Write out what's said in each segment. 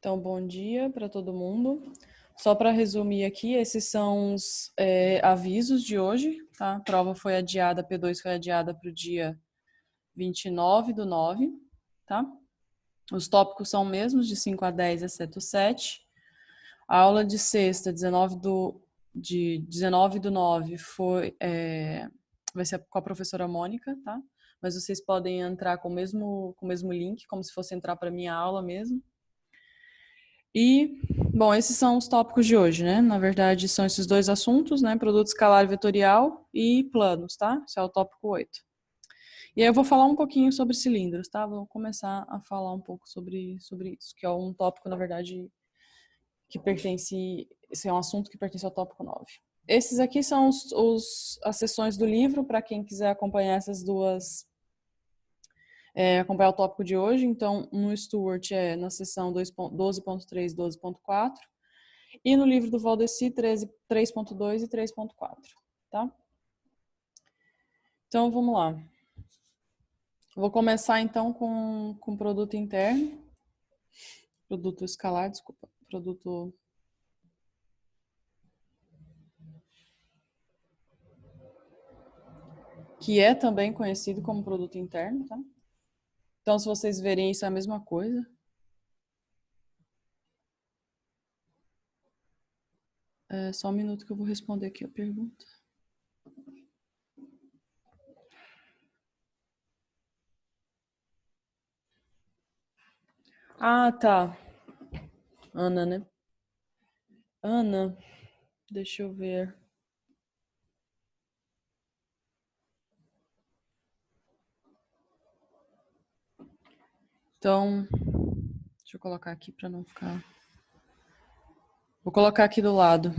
Então, bom dia para todo mundo. Só para resumir aqui, esses são os avisos de hoje, tá? A prova foi adiada, a P2 foi adiada para o dia 29/9, tá? Os tópicos são mesmos, de 5 a 10, exceto 7. A aula de sexta, 19/9, vai ser com a professora Mônica, tá? Mas vocês podem entrar com o mesmo link, como se fosse entrar para a minha aula mesmo. E, bom, esses são os tópicos de hoje, né? Na verdade, são esses dois assuntos, né? Produto escalar vetorial e planos, tá? Esse é o tópico 8. E aí eu vou falar um pouquinho sobre cilindros, tá? Vou começar a falar um pouco sobre isso, que é um tópico, na verdade, que pertence... Esse é um assunto que pertence ao tópico 9. Esses aqui são as seções do livro, para quem quiser acompanhar essas duas... acompanhar o tópico de hoje. Então, no Stuart é na seção 12.3 e 12.4, e no livro do Valdeci 3.2 e 3.4, tá? Então, vamos lá. Vou começar, então, com produto interno. Produto escalar, desculpa. Produto... que é também conhecido como produto interno, tá? Então, se vocês verem, isso é a mesma coisa. Só um minuto que eu vou responder aqui a pergunta. Ah, tá. Ana, né? Ana, deixa eu ver. Então, deixa eu colocar aqui para não ficar... Vou colocar aqui do lado.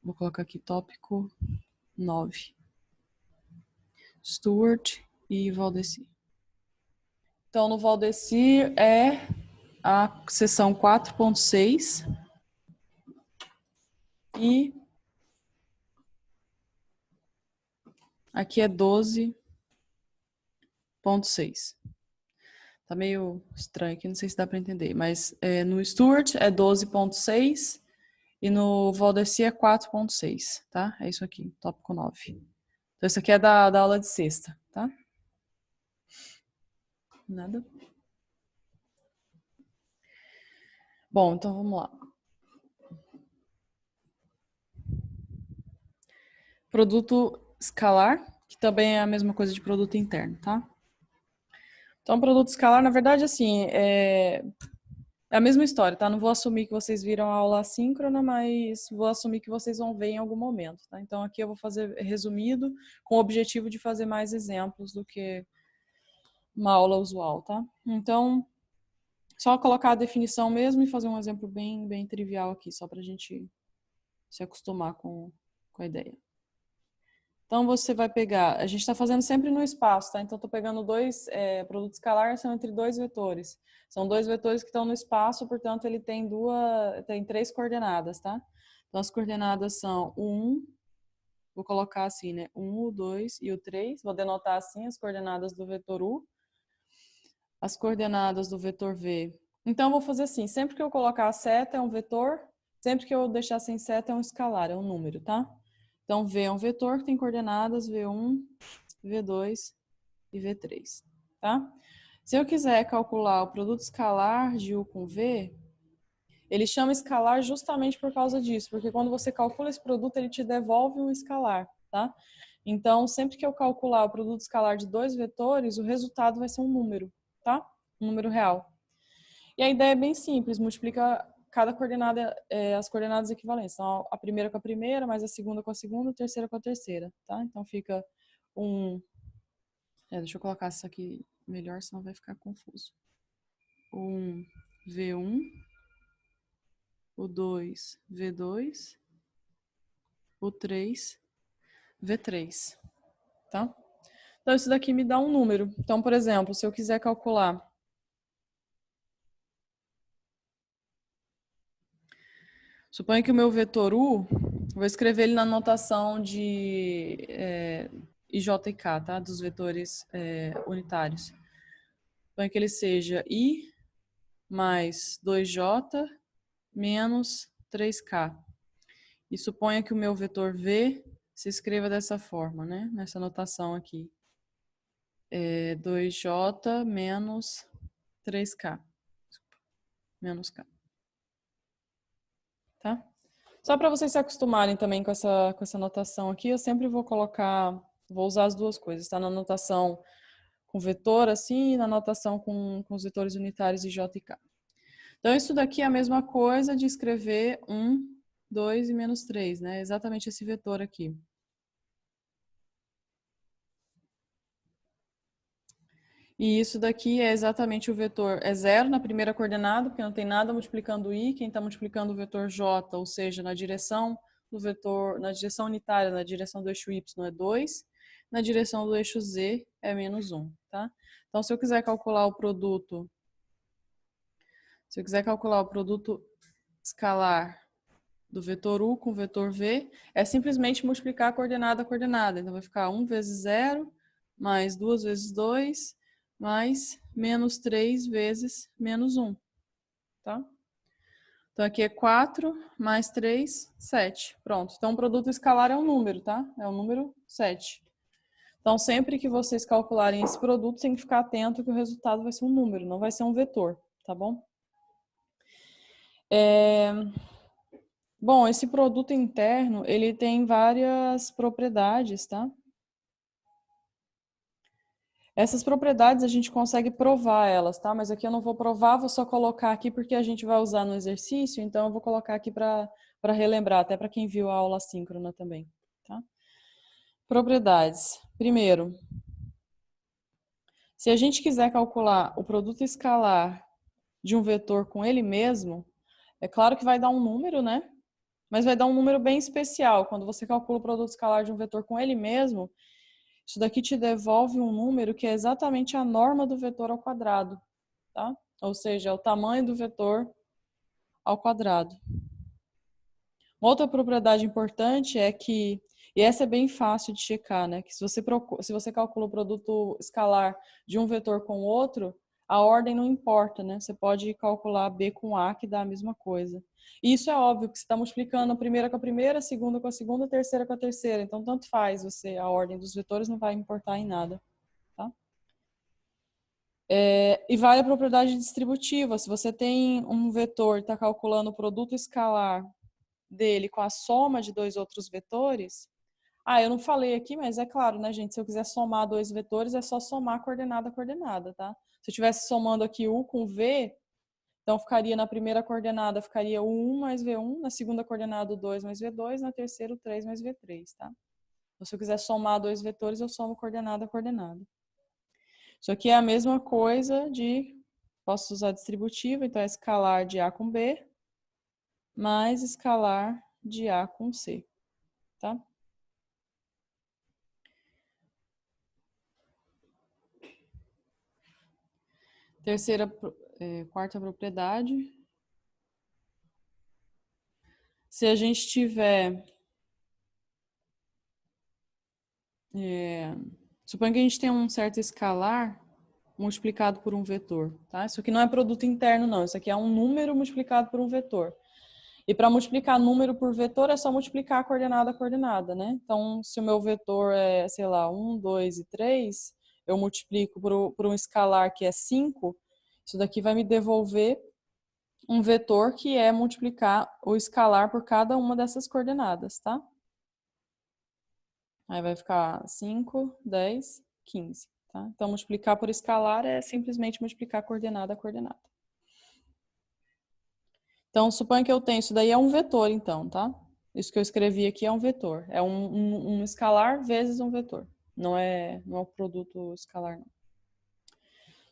Vou colocar aqui tópico 9. Stuart e Valdeci. Então, no Valdeci é a seção 4.6 e aqui é 12.6. Tá meio estranho aqui, não sei se dá para entender, mas no Stuart é 12.6 e no Valdeci é 4.6, tá? É isso aqui, tópico 9. Então, isso aqui é da aula de sexta, tá? Nada. Bom, então vamos lá. Produto escalar, que também é a mesma coisa de produto interno, tá? Então, produto escalar, na verdade, assim, é a mesma história, tá? Não vou assumir que vocês viram a aula assíncrona, mas vou assumir que vocês vão ver em algum momento, tá? Então, aqui eu vou fazer resumido, com o objetivo de fazer mais exemplos do que uma aula usual, tá? Então, só colocar a definição mesmo e fazer um exemplo bem trivial aqui, só pra gente se acostumar com a ideia. Então, você vai pegar... A gente está fazendo sempre no espaço, tá? Então, estou pegando produtos escalares, são entre dois vetores. São dois vetores que estão no espaço, portanto, ele tem 3 coordenadas, tá? Então, as coordenadas são o 1, vou colocar assim, né? 1, o 2 e o 3. Vou denotar assim as coordenadas do vetor U, as coordenadas do vetor V. Então, vou fazer assim, sempre que eu colocar a seta é um vetor, sempre que eu deixar sem seta é um escalar, é um número, tá? Então, V é um vetor que tem coordenadas V1, V2 e V3, tá? Se eu quiser calcular o produto escalar de U com V, ele chama escalar justamente por causa disso, porque quando você calcula esse produto, ele te devolve um escalar, tá? Então, sempre que eu calcular o produto escalar de dois vetores, o resultado vai ser um número, tá? Um número real. E a ideia é bem simples, multiplica cada coordenada, as coordenadas equivalentes. Então, a primeira com a primeira, mais a segunda com a segunda, a terceira com a terceira, tá? Então, fica deixa eu colocar isso aqui melhor, senão vai ficar confuso. O 1, V1, o 2, V2, o 3, V3, tá? Então, isso daqui me dá um número. Então, por exemplo, se eu quiser calcular... Suponha que o meu vetor U, vou escrever ele na notação de IJ e K, tá? Dos vetores unitários. Suponha que ele seja I, mais 2J menos 3K. E suponha que o meu vetor V se escreva dessa forma, né? Nessa notação aqui. 2J menos 3K. Menos K. Tá? Só para vocês se acostumarem também com essa notação aqui, eu sempre vou usar as duas coisas, tá? Na notação com vetor, assim, e na notação com os vetores unitários de J e K. Então, isso daqui é a mesma coisa de escrever 1, 2 e menos 3, né? Exatamente esse vetor aqui. E isso daqui é exatamente o vetor, é 0 na primeira coordenada, porque não tem nada multiplicando i, quem está multiplicando o vetor j, ou seja, na direção do vetor, na direção unitária, na direção do eixo y é 2, na direção do eixo z é menos 1, tá? Então, se eu quiser calcular o produto, escalar do vetor u com o vetor v, é simplesmente multiplicar a coordenada. Então, vai ficar 1 vezes 0, mais 2 vezes 2, mais menos 3 vezes menos 1, tá? Então, aqui é 4 mais 3, 7. Pronto. Então, o produto escalar é um número, tá? É o número 7. Então, sempre que vocês calcularem esse produto, tem que ficar atento que o resultado vai ser um número, não vai ser um vetor, tá bom? Bom, esse produto interno, ele tem várias propriedades, tá? Essas propriedades a gente consegue provar elas, tá? Mas aqui eu não vou provar, vou só colocar aqui porque a gente vai usar no exercício, então eu vou colocar aqui para relembrar, até para quem viu a aula assíncrona também, tá? Propriedades. Primeiro, se a gente quiser calcular o produto escalar de um vetor com ele mesmo, é claro que vai dar um número, né? Mas vai dar um número bem especial. Quando você calcula o produto escalar de um vetor com ele mesmo, isso daqui te devolve um número que é exatamente a norma do vetor ao quadrado, tá? Ou seja, é o tamanho do vetor ao quadrado. Uma outra propriedade importante é que, e essa é bem fácil de checar, né? Que se você calcula o produto escalar de um vetor com outro, a ordem não importa, né? Você pode calcular B com A, que dá a mesma coisa. E isso é óbvio, que você está multiplicando a primeira com a primeira, a segunda com a segunda, a terceira com a terceira. Então, tanto faz a ordem dos vetores não vai importar em nada, tá? E vale a propriedade distributiva. Se você tem um vetor e está calculando o produto escalar dele com a soma de dois outros vetores, eu não falei aqui, mas é claro, né, gente? Se eu quiser somar dois vetores, é só somar coordenada a coordenada, tá? Se eu estivesse somando aqui U com V, então ficaria na primeira coordenada, ficaria o 1 mais V1, na segunda coordenada o 2 mais V2, na terceira o 3 mais V3, tá? Então, se eu quiser somar dois vetores, eu somo coordenada a coordenada. Isso aqui é a mesma coisa posso usar distributiva, então é escalar de A com B, mais escalar de A com C, tá? Quarta propriedade. Se a gente tiver... suponha que a gente tem um certo escalar multiplicado por um vetor, tá? Isso aqui não é produto interno, não. Isso aqui é um número multiplicado por um vetor. E para multiplicar número por vetor, é só multiplicar a coordenada, né? Então, se o meu vetor é, sei lá, 1, 2 e 3, eu multiplico por um escalar que é 5, isso daqui vai me devolver um vetor que é multiplicar o escalar por cada uma dessas coordenadas, tá? Aí vai ficar 5, 10, 15, tá? Então, multiplicar por escalar é simplesmente multiplicar coordenada a coordenada. Então, suponha que eu tenho, isso daí é um vetor, então, tá? Isso que eu escrevi aqui é um vetor. É um escalar vezes um vetor. Não é um produto escalar, não.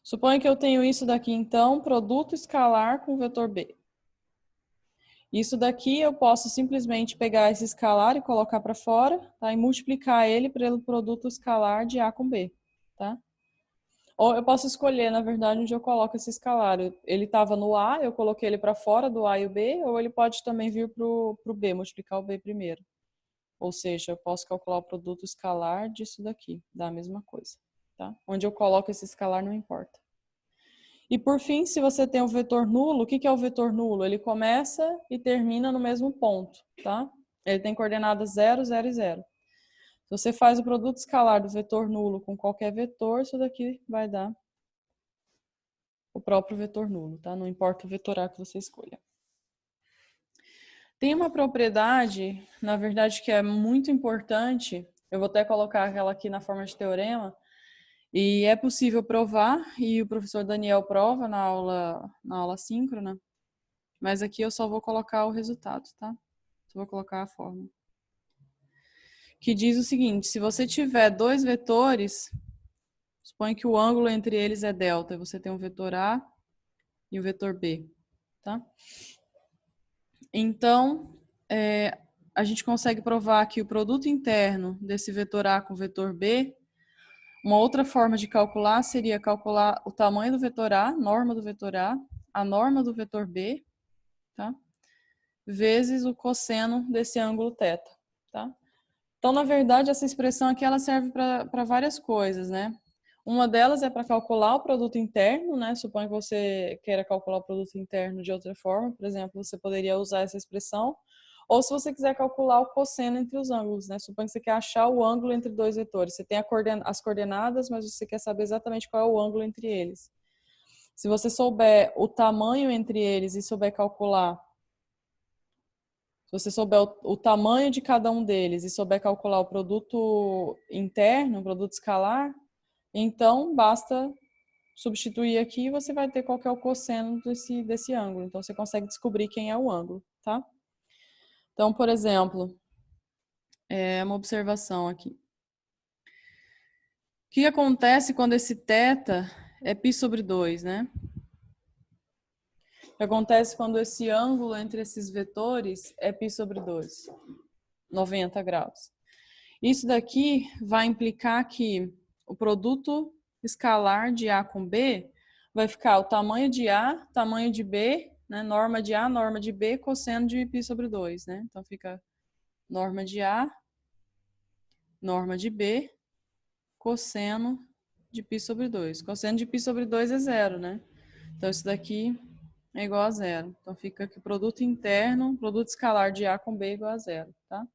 Suponha que eu tenho isso daqui, então, produto escalar com vetor B. Isso daqui eu posso simplesmente pegar esse escalar e colocar para fora, tá? E multiplicar ele pelo produto escalar de A com B, tá? Ou eu posso escolher, na verdade, onde eu coloco esse escalar. Ele estava no A, eu coloquei ele para fora do A e o B, ou ele pode também vir para o B, multiplicar o B primeiro. Ou seja, eu posso calcular o produto escalar disso daqui, da mesma coisa, tá? Onde eu coloco esse escalar não importa. E por fim, se você tem o vetor nulo, o que é o vetor nulo? Ele começa e termina no mesmo ponto, tá? Ele tem coordenadas 0, 0 e 0. Se você faz o produto escalar do vetor nulo com qualquer vetor, isso daqui vai dar o próprio vetor nulo, tá? Não importa o vetorar que você escolha. Tem uma propriedade, na verdade, que é muito importante, eu vou até colocar ela aqui na forma de teorema, e é possível provar, e o professor Daniel prova na aula síncrona, mas aqui eu só vou colocar o resultado, tá? Só vou colocar a fórmula. Que diz o seguinte, se você tiver dois vetores, suponha que o ângulo entre eles é delta, e você tem um vetor A e um vetor B, tá? Então, a gente consegue provar que o produto interno desse vetor A com o vetor B, uma outra forma de calcular seria calcular o tamanho do vetor A, norma do vetor a norma do vetor B, tá? Vezes o cosseno desse ângulo θ, tá? Então, na verdade, essa expressão aqui ela serve para várias coisas, né? Uma delas é para calcular o produto interno, né? Suponha que você queira calcular o produto interno de outra forma, por exemplo, você poderia usar essa expressão. Ou se você quiser calcular o cosseno entre os ângulos, né? Suponha que você quer achar o ângulo entre dois vetores. Você tem as coordenadas, mas você quer saber exatamente qual é o ângulo entre eles. Se você souber o tamanho entre eles e souber calcular, se você souber o tamanho de cada um deles e souber calcular o produto interno, o produto escalar, então basta substituir aqui e você vai ter qual que é o cosseno desse ângulo. Então você consegue descobrir quem é o ângulo, tá? Então, por exemplo, uma observação aqui. O que acontece quando esse θ é π sobre 2, né? O que acontece quando esse ângulo entre esses vetores é π sobre 2, 90 graus. Isso daqui vai implicar que o produto escalar de A com B vai ficar o tamanho de A, tamanho de B, né? Norma de A, norma de B, cosseno de π sobre 2, né? Então fica norma de A, norma de B, cosseno de π sobre 2. Cosseno de π sobre 2 é zero, né? Então isso daqui é igual a zero. Então fica que o produto interno, produto escalar de A com B é igual a zero, tá?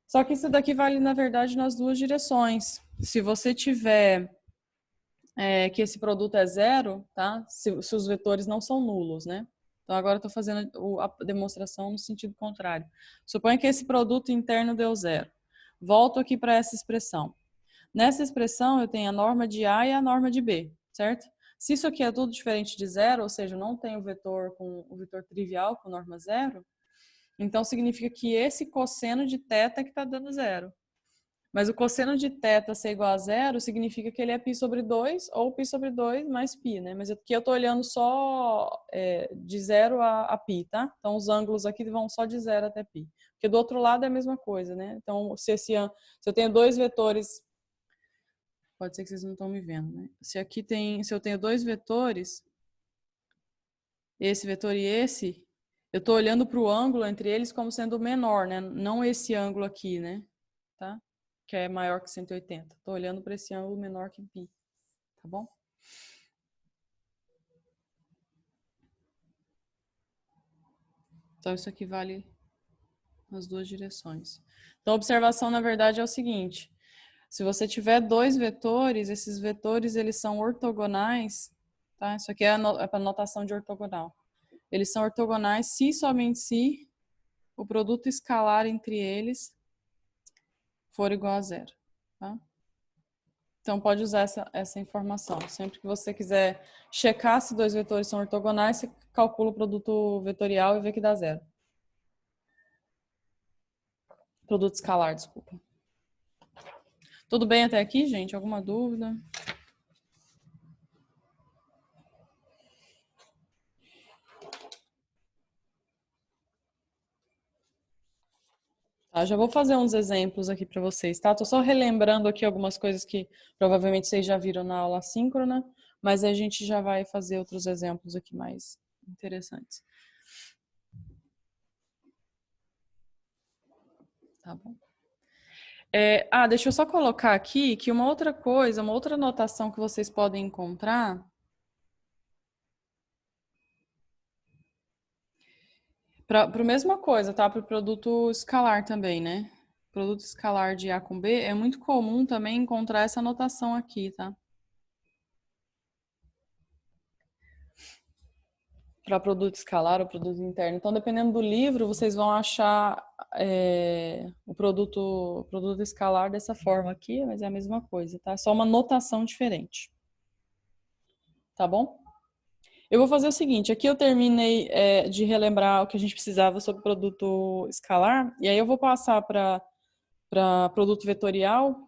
Só que isso daqui vale, na verdade, nas duas direções. Se você tiver que esse produto é zero, tá? Se os vetores não são nulos, né? Então agora eu estou fazendo a demonstração no sentido contrário. Suponha que esse produto interno deu zero. Volto aqui para essa expressão. Nessa expressão eu tenho a norma de A e a norma de B, certo? Se isso aqui é tudo diferente de zero, ou seja, não tem o vetor trivial com norma zero, então significa que esse cosseno de θ é que está dando zero. Mas o cosseno de θ ser igual a zero significa que ele é π sobre 2 ou π sobre 2 mais π, né? Mas aqui eu estou olhando só de zero a π, tá? Então os ângulos aqui vão só de zero até π. Porque do outro lado é a mesma coisa, né? Então se eu tenho dois vetores, pode ser que vocês não estão me vendo, né? Se eu tenho dois vetores, esse vetor e esse, eu estou olhando para o ângulo entre eles como sendo menor, né? Não esse ângulo aqui, né? Tá? Que é maior que 180. Estou olhando para esse ângulo menor que π, tá bom? Então isso aqui vale nas duas direções. Então a observação, na verdade, é o seguinte: se você tiver dois vetores, esses vetores eles são ortogonais, tá? Isso aqui é a notação de ortogonal. Eles são ortogonais se somente se o produto escalar entre eles for igual a zero, tá? Então pode usar essa informação. Sempre que você quiser checar se dois vetores são ortogonais, você calcula o produto vetorial e vê que dá zero. Produto escalar, desculpa. Tudo bem até aqui, gente? Alguma dúvida? Tá, já vou fazer uns exemplos aqui para vocês, tá? Tô só relembrando aqui algumas coisas que provavelmente vocês já viram na aula síncrona, mas a gente já vai fazer outros exemplos aqui mais interessantes. Tá bom. Deixa eu só colocar aqui que uma outra coisa, uma outra anotação que vocês podem encontrar Para a mesma coisa, tá? Para o produto escalar também, né? Produto escalar de A com B, é muito comum também encontrar essa anotação aqui, tá? Para produto escalar ou produto interno. Então, dependendo do livro, vocês vão achar o produto escalar dessa forma aqui, mas é a mesma coisa, tá? Só uma notação diferente. Tá bom? Eu vou fazer o seguinte, aqui eu terminei de relembrar o que a gente precisava sobre produto escalar, e aí eu vou passar para produto vetorial,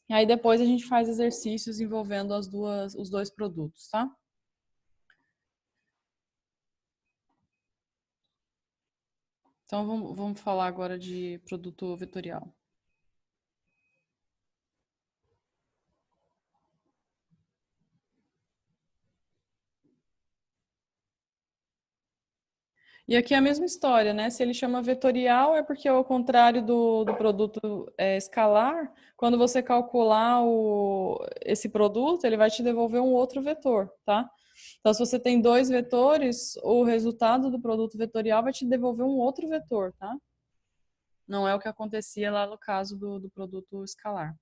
e aí depois a gente faz exercícios envolvendo os dois produtos, tá? Então vamos falar agora de produto vetorial. E aqui é a mesma história, né? Se ele chama vetorial, é porque ao contrário do produto escalar, quando você calcular esse produto, ele vai te devolver um outro vetor, tá? Então, se você tem dois vetores, o resultado do produto vetorial vai te devolver um outro vetor, tá? Não é o que acontecia lá no caso do produto escalar.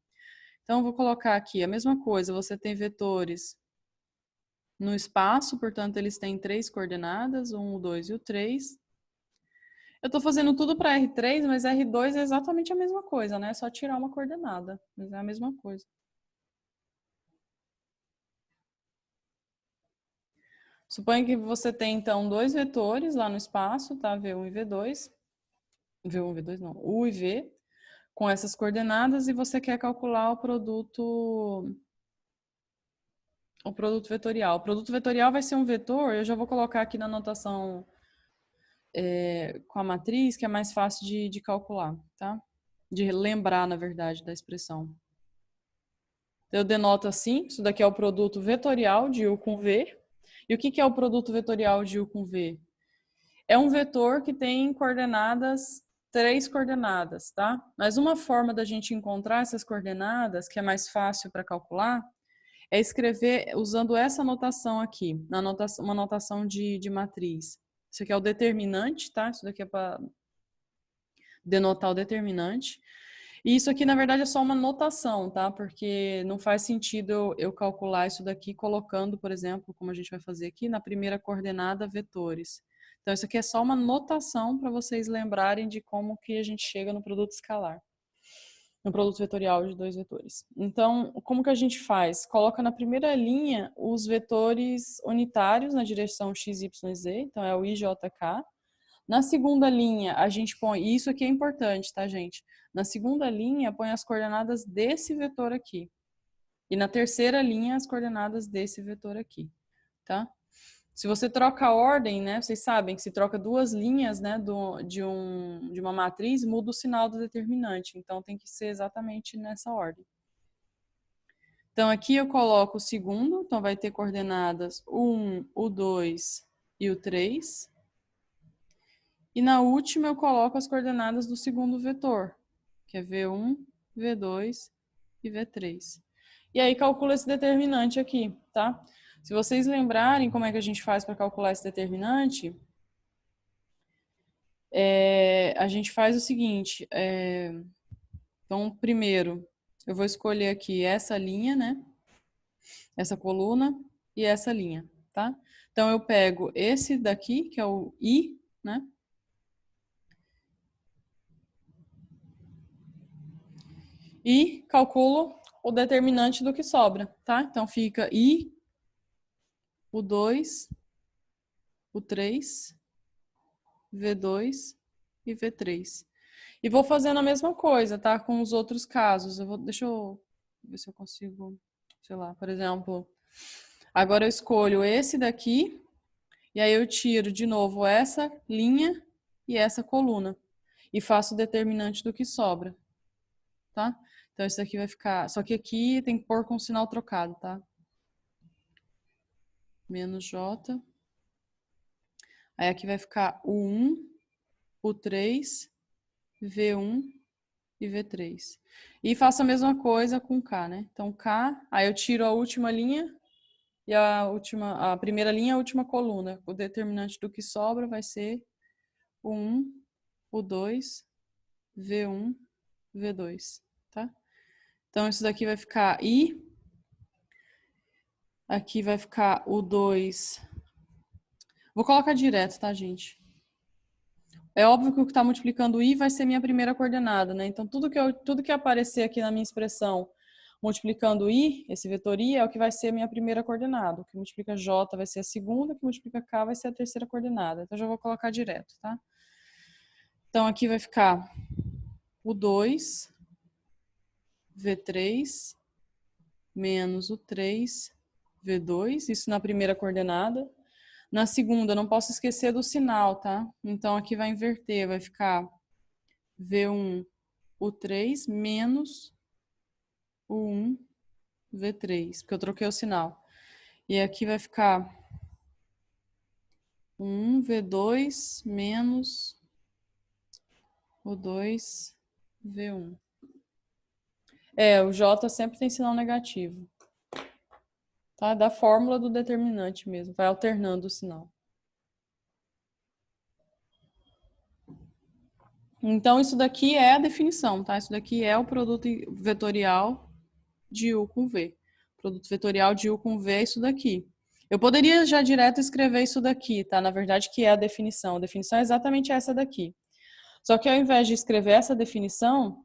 Então, eu vou colocar aqui a mesma coisa, você tem vetores no espaço, portanto, eles têm 3 coordenadas, o 1, o 2 e o 3. Eu estou fazendo tudo para R3, mas R2 é exatamente a mesma coisa, né? É só tirar uma coordenada, mas é a mesma coisa. Suponha que você tem, então, dois vetores lá no espaço, tá? V1 e V2. V1 e V2 não, U e V, com essas coordenadas, e você quer calcular o produto vetorial. O produto vetorial vai ser um vetor, eu já vou colocar aqui na notação com a matriz, que é mais fácil de calcular, tá? De lembrar, na verdade, da expressão. Eu denoto assim, isso daqui é o produto vetorial de U com V. E o que é o produto vetorial de U com V? É um vetor que tem coordenadas, 3 coordenadas, tá? Mas uma forma da gente encontrar essas coordenadas, que é mais fácil para calcular, é escrever usando essa notação aqui, uma notação de matriz. Isso aqui é o determinante, tá? Isso daqui é para denotar o determinante. E isso aqui, na verdade, é só uma notação, tá? Porque não faz sentido eu calcular isso daqui colocando, por exemplo, como a gente vai fazer aqui, na primeira coordenada, vetores. Então, isso aqui é só uma notação para vocês lembrarem de como que a gente chega no produto escalar, no produto vetorial de dois vetores. Então, como que a gente faz? Coloca na primeira linha os vetores unitários na direção x, y, z, então é o IJK. Na segunda linha, a gente põe, e isso aqui é importante, tá, gente? Na segunda linha, põe as coordenadas desse vetor aqui. E na terceira linha, as coordenadas desse vetor aqui, tá? Se você troca a ordem, né, vocês sabem que se troca duas linhas, né, de uma matriz, muda o sinal do determinante. Então, tem que ser exatamente nessa ordem. Então, aqui eu coloco o segundo, então vai ter coordenadas o 1, o 2 e o 3. E na última eu coloco as coordenadas do segundo vetor, que é V1, V2 e V3. E aí calculo esse determinante aqui, tá? Se vocês lembrarem como é que a gente faz para calcular esse determinante, a gente faz o seguinte, então primeiro eu vou escolher aqui essa linha, né? Essa coluna e essa linha, tá? Então eu pego esse daqui, que é o I, né? E calculo o determinante do que sobra, tá? Então fica I, o 2, o 3, V2 e V3. E vou fazendo a mesma coisa, tá? Com os outros casos. Deixa eu ver se eu consigo, sei lá, por exemplo, agora eu escolho esse daqui, e aí eu tiro de novo essa linha e essa coluna. E faço o determinante do que sobra, tá? Então isso aqui vai ficar... Só que aqui tem que pôr com o sinal trocado, tá? Menos J. Aí aqui vai ficar o 1, o 3, V1 e V3. E faço a mesma coisa com K, né? Então K, aí eu tiro a última linha e a primeira linha e a última coluna. O determinante do que sobra vai ser U1, U2, V1, V2, tá? Então, isso daqui vai ficar I. Aqui vai ficar U2. Vou colocar direto, tá, gente? É óbvio que o que está multiplicando I vai ser minha primeira coordenada, né? Então, tudo que aparecer aqui na minha expressão multiplicando I, esse vetor I, é o que vai ser a minha primeira coordenada. O que multiplica J vai ser a segunda, o que multiplica K vai ser a terceira coordenada. Então, já vou colocar direto, tá? Então, aqui vai ficar o 2, V3, menos o 3, V2, isso na primeira coordenada. Na segunda, não posso esquecer do sinal, tá? Então, aqui vai inverter, vai ficar V1, U3, menos o 1, V3, porque eu troquei o sinal. E aqui vai ficar 1, V2, menos o 2, V1. O J sempre tem sinal negativo. Tá? Da fórmula do determinante mesmo, vai alternando o sinal. Então, isso daqui é a definição, tá? Isso daqui é o produto vetorial de U com V. O produto vetorial de U com V é isso daqui. Eu poderia já direto escrever isso daqui, tá? Na verdade, que é a definição. A definição é exatamente essa daqui. Só que ao invés de escrever essa definição,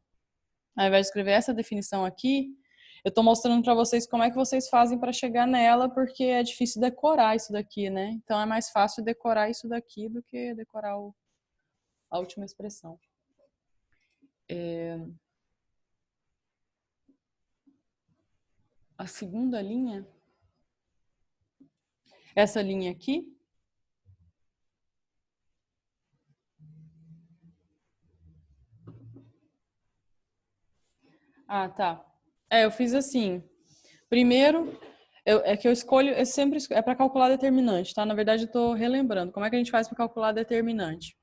aqui, eu estou mostrando para vocês como é que vocês fazem para chegar nela, porque é difícil decorar isso daqui, né? Então é mais fácil decorar isso daqui do que decorar a última expressão. A segunda linha, essa linha aqui, tá. Eu fiz assim. Primeiro, eu escolho, é para calcular determinante, tá? Na verdade, eu estou relembrando. Como é que a gente faz para calcular determinante?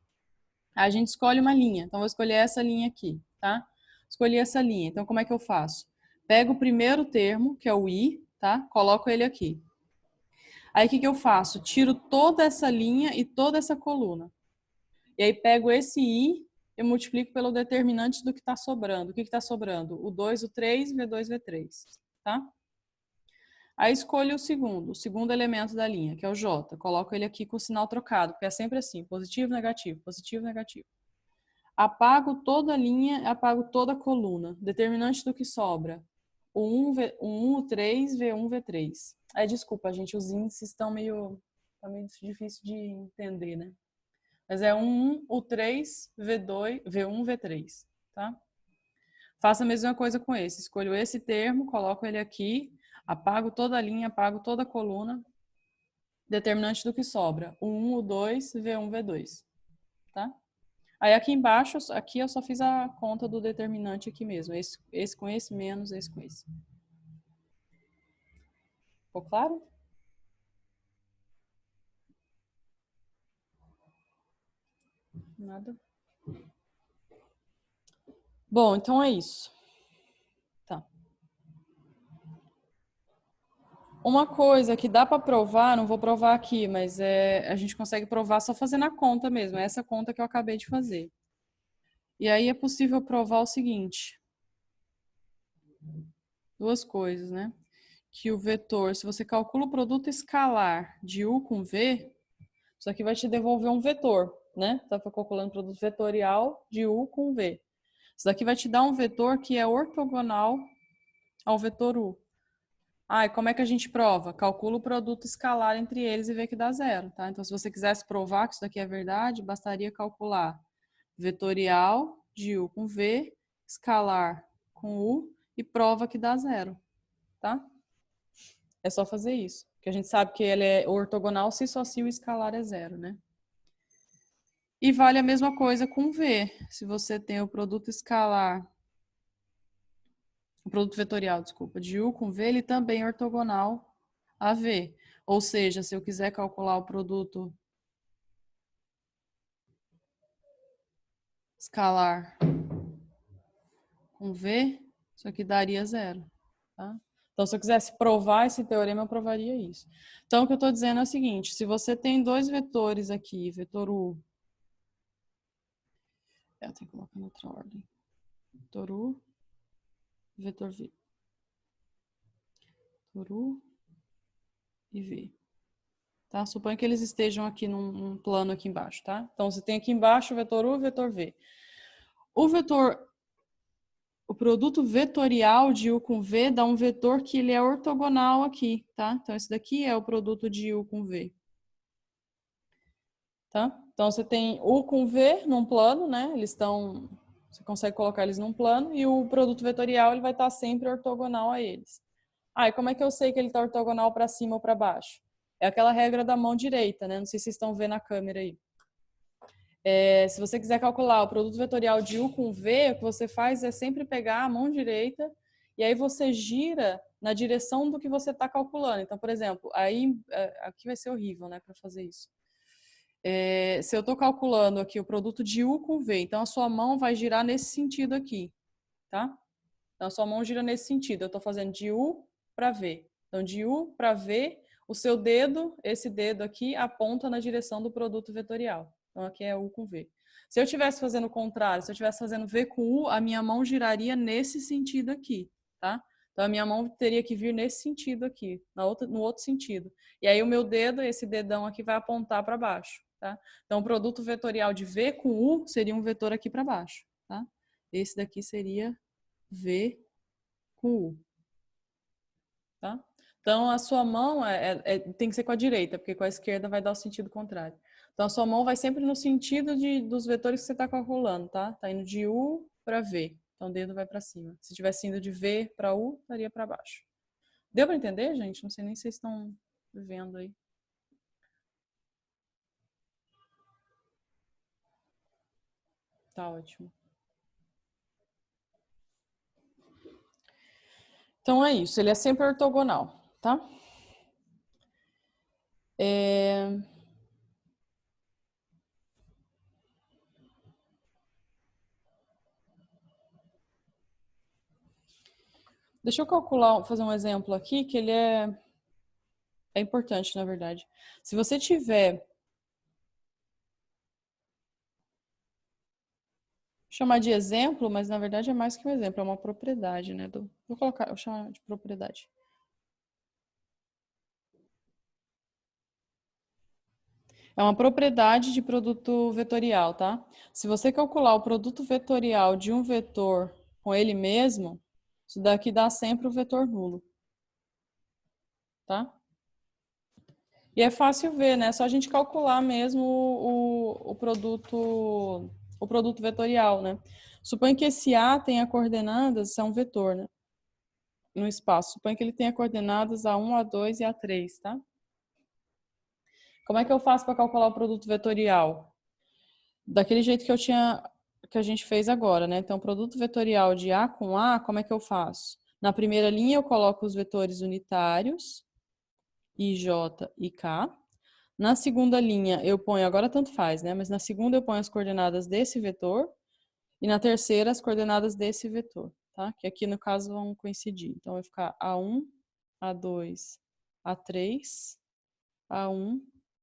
A gente escolhe uma linha. Então, vou escolher essa linha aqui, tá? Escolhi essa linha. Então, como é que eu faço? Pego o primeiro termo, que é o I, tá? Coloco ele aqui. Aí, o que eu faço? Tiro toda essa linha e toda essa coluna. E aí, pego esse I e multiplico pelo determinante do que está sobrando. O que está sobrando? O 2, o 3, V2, V3, tá? Aí escolho o segundo elemento da linha, que é o J. Coloco ele aqui com o sinal trocado, porque é sempre assim, positivo, negativo, positivo, negativo. Apago toda a linha, apago toda a coluna. Determinante do que sobra. O 1, o 3, V1, V3. Desculpa, gente, os índices estão meio difícil de entender, né? Mas é 1, o 3, V2, V1, V3, tá? Faço a mesma coisa com esse. Escolho esse termo, coloco ele aqui, apago toda a linha, apago toda a coluna. Determinante do que sobra. O 1, o 2, V1, V2, tá? Aí aqui embaixo, aqui eu só fiz a conta do determinante aqui mesmo. Esse com esse, menos esse com esse. Ficou claro? Nada. Bom, então é isso. Tá. Uma coisa que dá para provar, não vou provar aqui, mas a gente consegue provar só fazendo a conta mesmo. É essa conta que eu acabei de fazer. E aí é possível provar o seguinte. Duas coisas, né? Que o vetor, se você calcula o produto escalar de U com V, isso aqui vai te devolver um vetor, né? Tá calculando o produto vetorial de U com V. Isso daqui vai te dar um vetor que é ortogonal ao vetor U. E como é que a gente prova? Calcula o produto escalar entre eles e vê que dá zero, tá? Então, se você quisesse provar que isso daqui é verdade, bastaria calcular vetorial de U com V, escalar com U e prova que dá zero, tá? É só fazer isso. Porque a gente sabe que ele é ortogonal se só se o escalar é zero, né? E vale a mesma coisa com V. Se você tem o produto escalar, o produto vetorial, desculpa, de U com V, ele também é ortogonal a V. Ou seja, se eu quiser calcular o produto escalar com V, isso aqui daria zero, tá? Então, se eu quisesse provar esse teorema, eu provaria isso. Então, o que eu estou dizendo é o seguinte, se você tem dois vetores aqui, vetor U Eu tenho que colocar em outra ordem. Vetor U, vetor V. Vetor U e V. Tá? Suponha que eles estejam aqui num plano aqui embaixo, tá? Então, você tem aqui embaixo o vetor U e o vetor V. O produto vetorial de U com V dá um vetor que ele é ortogonal aqui, tá? Então, esse daqui é o produto de U com V. Tá? Então, você tem U com V num plano, né? Você consegue colocar eles num plano e o produto vetorial ele vai estar sempre ortogonal a eles. E como é que eu sei que ele está ortogonal para cima ou para baixo? É aquela regra da mão direita, né? Não sei se vocês estão vendo na câmera aí. Se você quiser calcular o produto vetorial de U com V, o que você faz é sempre pegar a mão direita e aí você gira na direção do que você está calculando. Então, por exemplo, aqui vai ser horrível, né, para fazer isso. Se eu estou calculando aqui o produto de U com V, então a sua mão vai girar nesse sentido aqui, tá? Então a sua mão gira nesse sentido. Eu estou fazendo de U para V. Então, de U para V, o seu dedo, esse dedo aqui, aponta na direção do produto vetorial. Então, aqui é U com V. Se eu estivesse fazendo o contrário, se eu estivesse fazendo V com U, a minha mão giraria nesse sentido aqui, tá? Então, a minha mão teria que vir nesse sentido aqui, no outro sentido. E aí, o meu dedo, esse dedão aqui, vai apontar para baixo, tá? Então, o produto vetorial de V com U seria um vetor aqui para baixo, tá? Esse daqui seria V com U, tá? Então, a sua mão tem que ser com a direita, porque com a esquerda vai dar o sentido contrário. Então, a sua mão vai sempre no sentido dos vetores que você está calculando, tá? Tá indo de U para V. Então, o dedo vai para cima. Se tivesse indo de V para U, estaria para baixo. Deu para entender, gente? Não sei nem se vocês estão vendo aí. Tá ótimo. Então, é isso. Ele é sempre ortogonal, tá? Deixa eu calcular, fazer um exemplo aqui, que ele é importante, na verdade. Se você tiver... chamar de exemplo, mas na verdade é mais que um exemplo, é uma propriedade, né? Vou chamar de propriedade. É uma propriedade de produto vetorial, tá? Se você calcular o produto vetorial de um vetor com ele mesmo, isso daqui dá sempre o vetor nulo, tá? E é fácil ver, né? É só a gente calcular mesmo o produto vetorial, né? Suponha que esse A tenha coordenadas, isso é um vetor, né? No espaço. Suponha que ele tenha coordenadas A1, A2 e A3, tá? Como é que eu faço para calcular o produto vetorial? Daquele jeito que a gente fez agora, né? Então, produto vetorial de A com A, como é que eu faço? Na primeira linha eu coloco os vetores unitários, I, J e K. Na segunda linha eu ponho, agora tanto faz, né? Mas na segunda eu ponho as coordenadas desse vetor e na terceira as coordenadas desse vetor, tá? Que aqui no caso vão coincidir. Então vai ficar A1, A2, A3, A1,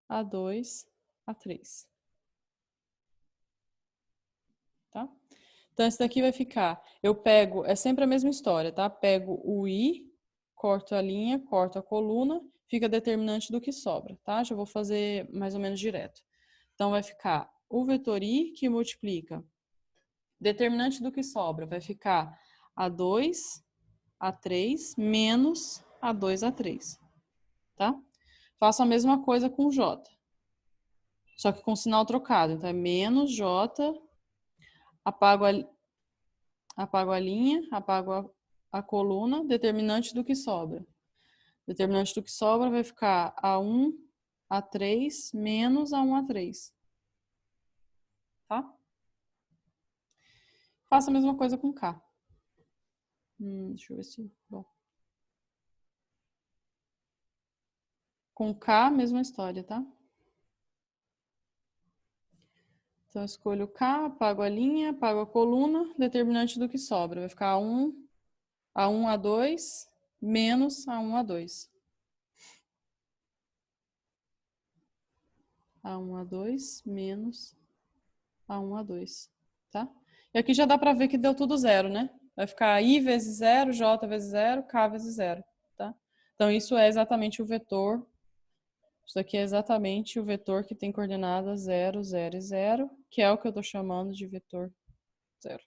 A2, A3. Tá? Então, esse daqui vai ficar, é sempre a mesma história, tá? Pego o I, corto a linha, corto a coluna, fica determinante do que sobra, tá? Já vou fazer mais ou menos direto. Então, vai ficar o vetor I que multiplica, determinante do que sobra, vai ficar A2, A3, menos A2, A3, tá? Faço a mesma coisa com J, só que com sinal trocado. Então, é menos J, apago a linha, apago a coluna, determinante do que sobra. Determinante do que sobra vai ficar A1, A3, menos A1, A3. Tá? Faça a mesma coisa com K. Deixa eu ver se... Bom. Com K, mesma história, tá? Então, eu escolho K, apago a linha, apago a coluna, determinante do que sobra. Vai ficar A1, A2, menos A1, A2. A1, A2, menos A1, A2. tá? E aqui já dá para ver que deu tudo zero, né? Vai ficar I vezes zero, J vezes zero, K vezes zero, tá? Então, isso é exatamente o vetor. Isso aqui é exatamente o vetor que tem coordenadas 0, 0 e 0, que é o que eu estou chamando de vetor zero.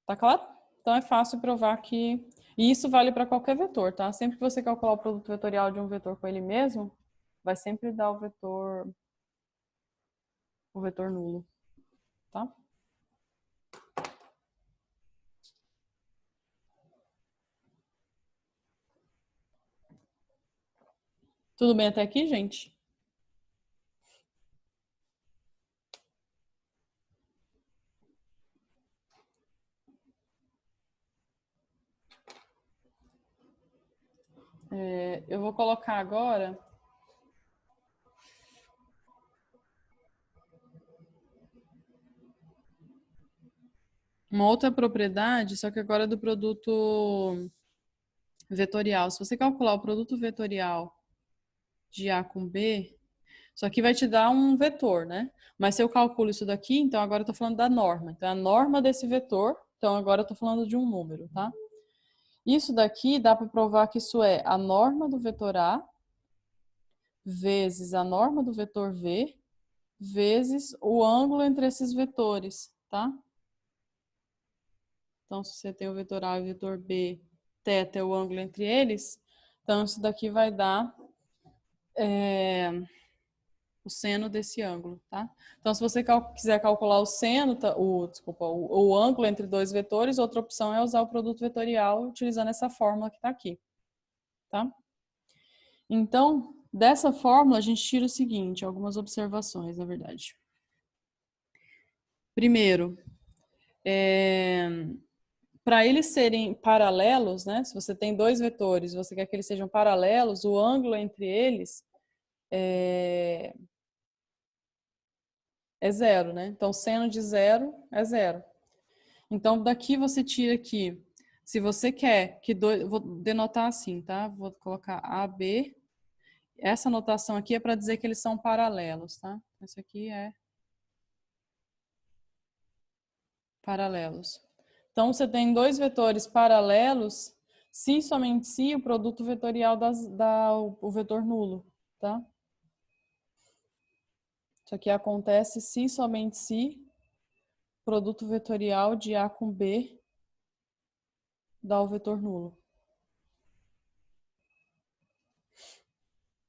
Tá claro? Então, é fácil provar que... E isso vale para qualquer vetor, tá? Sempre que você calcular o produto vetorial de um vetor com ele mesmo, vai sempre dar o vetor nulo, tá? Tudo bem até aqui, gente? Eu vou colocar agora uma outra propriedade, só que agora é do produto vetorial. Se você calcular o produto vetorial de A com B, isso aqui vai te dar um vetor, né? Mas se eu calculo isso daqui, então agora eu estou falando da norma. Então, a norma desse vetor, então agora eu estou falando de um número, tá? Isso daqui dá para provar que isso é a norma do vetor A vezes a norma do vetor V vezes o ângulo entre esses vetores, tá? Então, se você tem o vetor A e o vetor B, θ é o ângulo entre eles, então isso daqui vai dar o seno desse ângulo, tá? Então, se você quiser calcular o seno, o ângulo entre dois vetores, outra opção é usar o produto vetorial utilizando essa fórmula que está aqui, tá? Então, dessa fórmula, a gente tira o seguinte, algumas observações, na verdade. Primeiro, para eles serem paralelos, né? Se você tem dois vetores, você quer que eles sejam paralelos, o ângulo entre eles é zero, né? Então, seno de zero é zero. Então, daqui você tira aqui, se você quer que dois, vou denotar assim, tá? Vou colocar AB. Essa notação aqui é para dizer que eles são paralelos, tá? Esse aqui é paralelos. Então, você tem dois vetores paralelos, se somente se o produto vetorial dá o vetor nulo, tá? Isso aqui acontece se somente se produto vetorial de A com B dá o vetor nulo.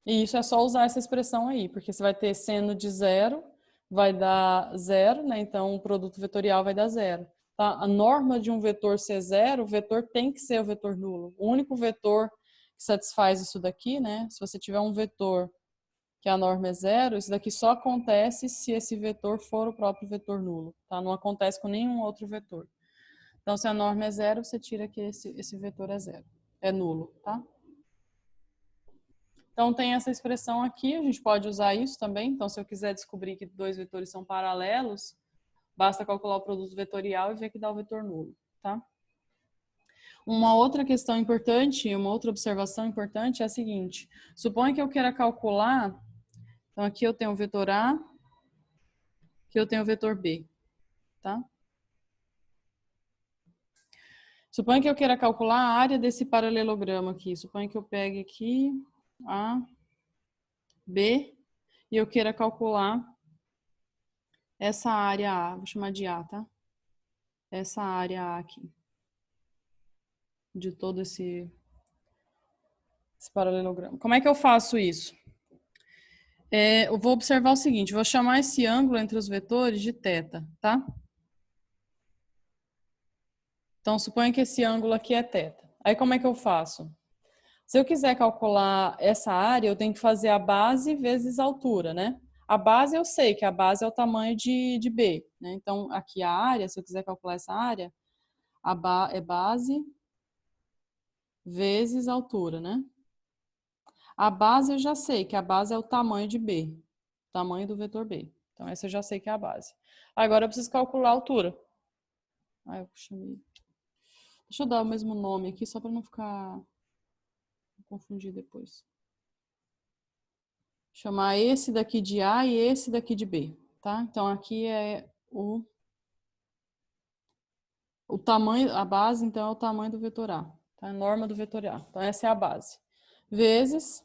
E isso é só usar essa expressão aí, porque você vai ter seno de zero, vai dar zero, né? Então o produto vetorial vai dar zero. Tá? A norma de um vetor ser zero, o vetor tem que ser o vetor nulo. O único vetor que satisfaz isso daqui, né? Se você tiver um vetor que a norma é zero, isso daqui só acontece se esse vetor for o próprio vetor nulo. Tá? Não acontece com nenhum outro vetor. Então, se a norma é zero, você tira que esse vetor é zero. É nulo, tá? Então, tem essa expressão aqui, a gente pode usar isso também. Então, se eu quiser descobrir que dois vetores são paralelos, basta calcular o produto vetorial e ver que dá o vetor nulo, tá? Uma outra questão importante, uma outra observação importante é a seguinte. Suponha que eu queira calcular, então aqui eu tenho o vetor A, aqui eu tenho o vetor B, tá? Suponha que eu queira calcular a área desse paralelogramo aqui. Suponha que eu pegue aqui A, B, e eu queira calcular essa área A, vou chamar de A, tá? Essa área A aqui, de todo esse paralelogramo. Como é que eu faço isso? Eu vou observar o seguinte, vou chamar esse ângulo entre os vetores de θ, tá? Então, suponha que esse ângulo aqui é θ. Aí, como é que eu faço? Se eu quiser calcular essa área, eu tenho que fazer a base vezes a altura, né? A base eu sei que a base é o tamanho de B, né? Então, aqui a área, se eu quiser calcular essa área, é base vezes a altura, né? A base eu já sei que a base é o tamanho de B, o tamanho do vetor B. Então, essa eu já sei que é a base. Agora eu preciso calcular a altura. Eu chamei. Deixa eu dar o mesmo nome aqui, só para não ficar confundir depois. Chamar esse daqui de A e esse daqui de B, tá? Então, aqui é o tamanho, a base, então, é o tamanho do vetor A, tá? A norma do vetor A. Então, essa é a base. Vezes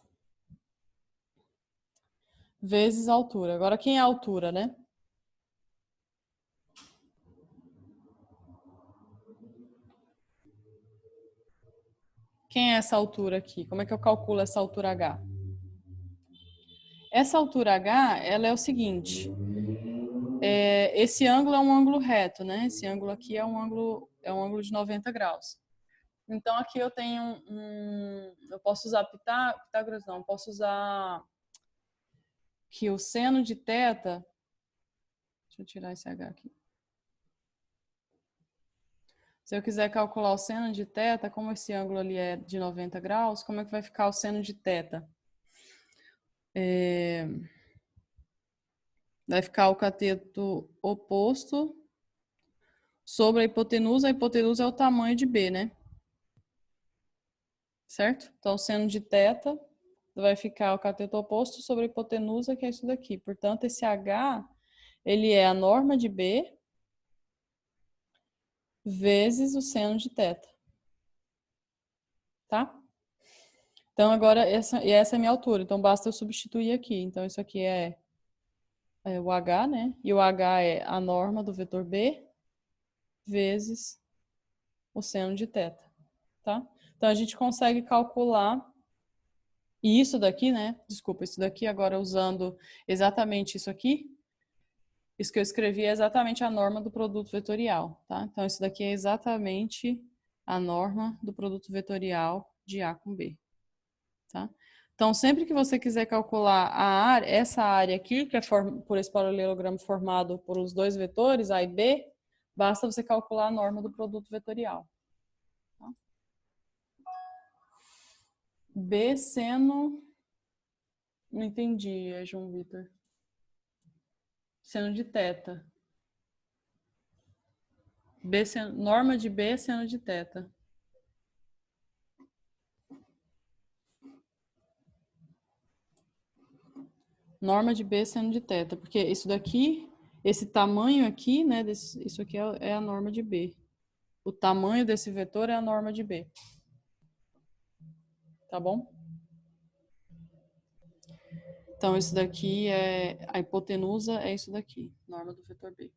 a altura. Agora, quem é a altura, né? Quem é essa altura aqui? Como é que eu calculo essa altura H? Essa altura H, ela é o seguinte. Esse ângulo é um ângulo reto, né? Esse ângulo aqui é um ângulo de 90 graus. Então, aqui eu tenho eu posso usar Pitágoras, não. Posso usar que o seno de θ... Deixa eu tirar esse H aqui. Se eu quiser calcular o seno de θ, como esse ângulo ali é de 90 graus, como é que vai ficar o seno de θ? Vai ficar o cateto oposto sobre a hipotenusa. A hipotenusa é o tamanho de B, né? Certo? Então, o seno de θ vai ficar o cateto oposto sobre a hipotenusa, que é isso daqui. Portanto, esse H, ele é a norma de B vezes o seno de θ. Tá? Então, agora, essa é a minha altura. Então, basta eu substituir aqui. Então, isso aqui é o H, né? E o H é a norma do vetor B vezes o seno de θ, tá? Então, a gente consegue calcular. E isso daqui, né? Desculpa, isso daqui agora usando exatamente isso aqui. Isso que eu escrevi é exatamente a norma do produto vetorial, tá? Então, isso daqui é exatamente a norma do produto vetorial de A com B, tá? Então, sempre que você quiser calcular a área, essa área aqui, que é por esse paralelogramo formado por os dois vetores, A e B, basta você calcular a norma do produto vetorial. Tá? B seno... Não entendi, João Vitor. Seno de θ. Norma de B seno de θ. Norma de B seno de θ, porque isso daqui, esse tamanho aqui, né, isso aqui é a norma de B. O tamanho desse vetor é a norma de B. Tá bom? Então, isso daqui é a hipotenusa, é isso daqui, norma do vetor B.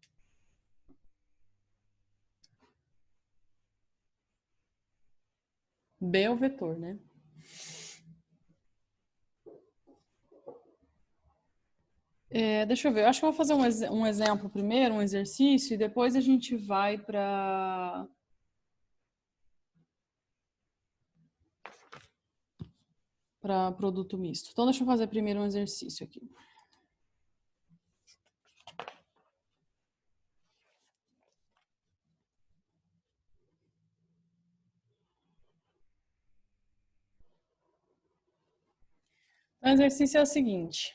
B é o vetor, né? Deixa eu ver, eu acho que eu vou fazer um exemplo primeiro, um exercício, e depois a gente vai para produto misto. Então, deixa eu fazer primeiro um exercício aqui. O exercício é o seguinte.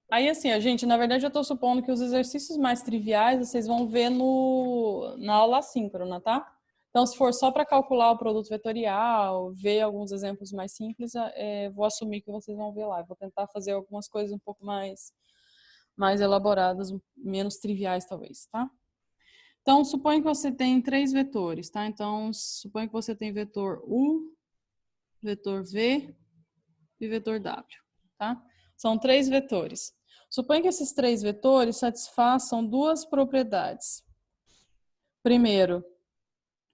Aí, assim, na verdade, eu estou supondo que os exercícios mais triviais vocês vão ver na aula assíncrona, tá? Então, se for só para calcular o produto vetorial, ver alguns exemplos mais simples, vou assumir que vocês vão ver lá. Vou tentar fazer algumas coisas um pouco mais elaboradas, menos triviais, talvez, tá? Então, suponha que você tem 3 vetores, tá? Então, suponha que você tem vetor U, vetor V e vetor W, tá? São 3 vetores. Suponha que esses 3 vetores satisfaçam 2 propriedades. Primeiro,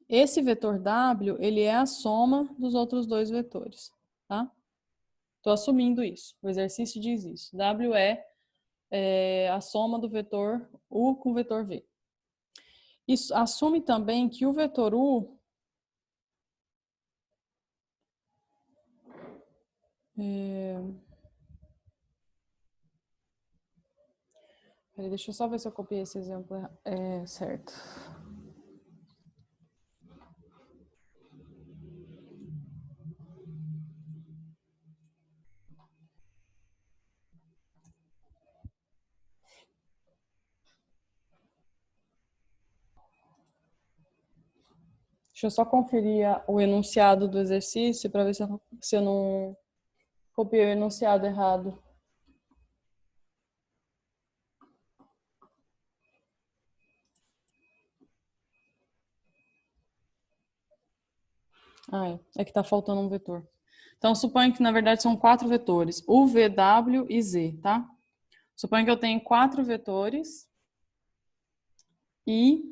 esse vetor W, ele é a soma dos outros 2 vetores, tá? Estou assumindo isso. O exercício diz isso. W é a soma do vetor U com o vetor V. Isso assume também que o vetor U Peraí, deixa eu só ver se eu copiei esse exemplo certo. Deixa eu só conferir o enunciado do exercício para ver se eu não copiei o enunciado errado. É que tá faltando um vetor. Então, suponho que, na verdade, são 4 vetores. U, V, W e Z, tá? Suponho que eu tenho 4 vetores e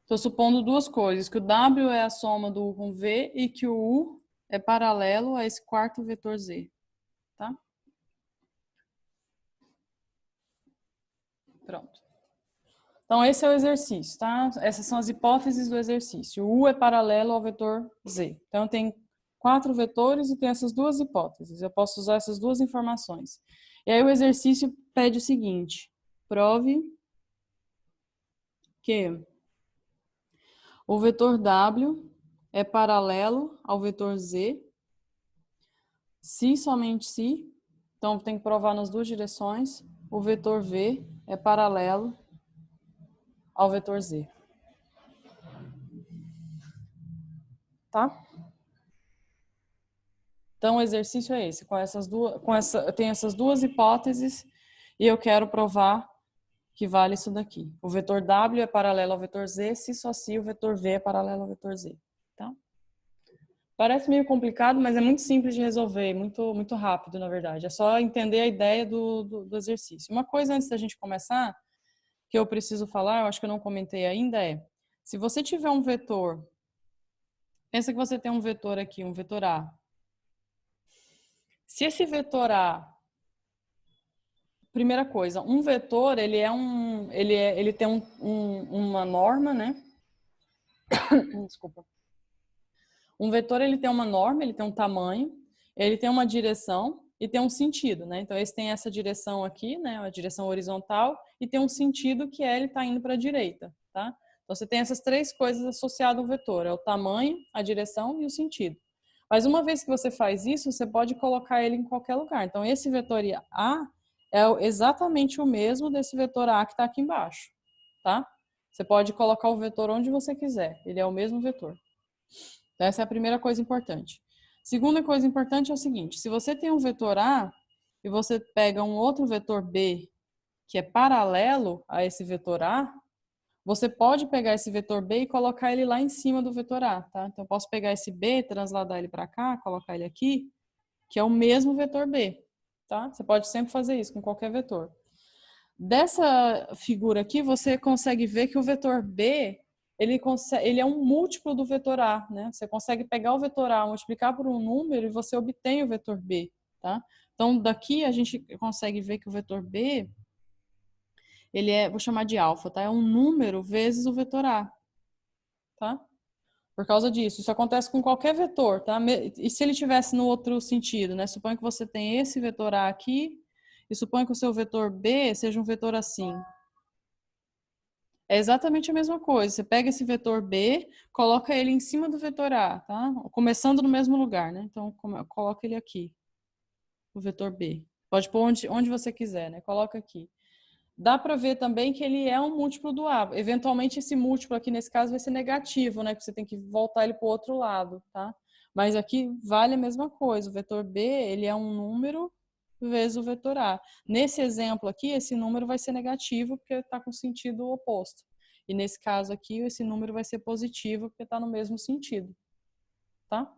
estou supondo duas coisas, que o W é a soma do U com V e que o U é paralelo a esse quarto vetor Z, tá? Pronto. Então, esse é o exercício, tá? Essas são as hipóteses do exercício. O U é paralelo ao vetor Z. Então, tem 4 vetores e tem essas duas hipóteses. Eu posso usar essas duas informações. E aí, o exercício pede o seguinte: prove que o vetor W é paralelo ao vetor Z, se somente se, então tem que provar nas duas direções, o vetor V é paralelo ao vetor Z. Tá? Então o exercício é esse, eu tenho essas duas hipóteses e eu quero provar que vale isso daqui. O vetor W é paralelo ao vetor Z, se só se o vetor V é paralelo ao vetor Z. Tá? Parece meio complicado, mas é muito simples de resolver, muito rápido, na verdade. É só entender a ideia do exercício. Uma coisa antes da gente começar, que eu preciso falar, eu acho que eu não comentei ainda, se você tiver um vetor, pensa que você tem um vetor aqui, um vetor A. Se esse vetor A, primeira coisa, um vetor, ele tem uma norma, né? Desculpa. Um vetor, ele tem uma norma, ele tem um tamanho, ele tem uma direção e tem um sentido, né? Então, esse tem essa direção aqui, né? A direção horizontal, e tem um sentido que ele está indo para a direita, tá? Então, você tem essas três coisas associadas ao vetor, é o tamanho, a direção e o sentido. Mas uma vez que você faz isso, você pode colocar ele em qualquer lugar. Então, esse vetor A é exatamente o mesmo desse vetor A que está aqui embaixo, tá? Você pode colocar o vetor onde você quiser, ele é o mesmo vetor. Então, essa é a primeira coisa importante. Segunda coisa importante é o seguinte: se você tem um vetor A e você pega um outro vetor B que é paralelo a esse vetor A, você pode pegar esse vetor B e colocar ele lá em cima do vetor A, tá? Então, eu posso pegar esse B, transladar ele para cá, colocar ele aqui, que é o mesmo vetor B, tá? Você pode sempre fazer isso com qualquer vetor. Dessa figura aqui, você consegue ver que o vetor B ele é um múltiplo do vetor A, né? Você consegue pegar o vetor A, multiplicar por um número e você obtém o vetor B, tá? Então, daqui a gente consegue ver que o vetor B, ele é, vou chamar de alfa, tá? É um número vezes o vetor A, tá? Por causa disso. Isso acontece com qualquer vetor, tá? E se ele tivesse no outro sentido, né? Suponha que você tem esse vetor A aqui e suponha que o seu vetor B seja um vetor assim. É exatamente a mesma coisa. Você pega esse vetor B, coloca ele em cima do vetor A, tá? Começando no mesmo lugar, né? Então, coloca ele aqui, o vetor B. Pode pôr onde você quiser, né? Coloca aqui. Dá para ver também que ele é um múltiplo do A. Eventualmente, esse múltiplo aqui, nesse caso, vai ser negativo, né? Porque você tem que voltar ele para o outro lado, tá? Mas aqui vale a mesma coisa. O vetor B, ele é um número vezes o vetor A. Nesse exemplo aqui, esse número vai ser negativo porque está com sentido oposto. E nesse caso aqui, esse número vai ser positivo porque está no mesmo sentido. Tá?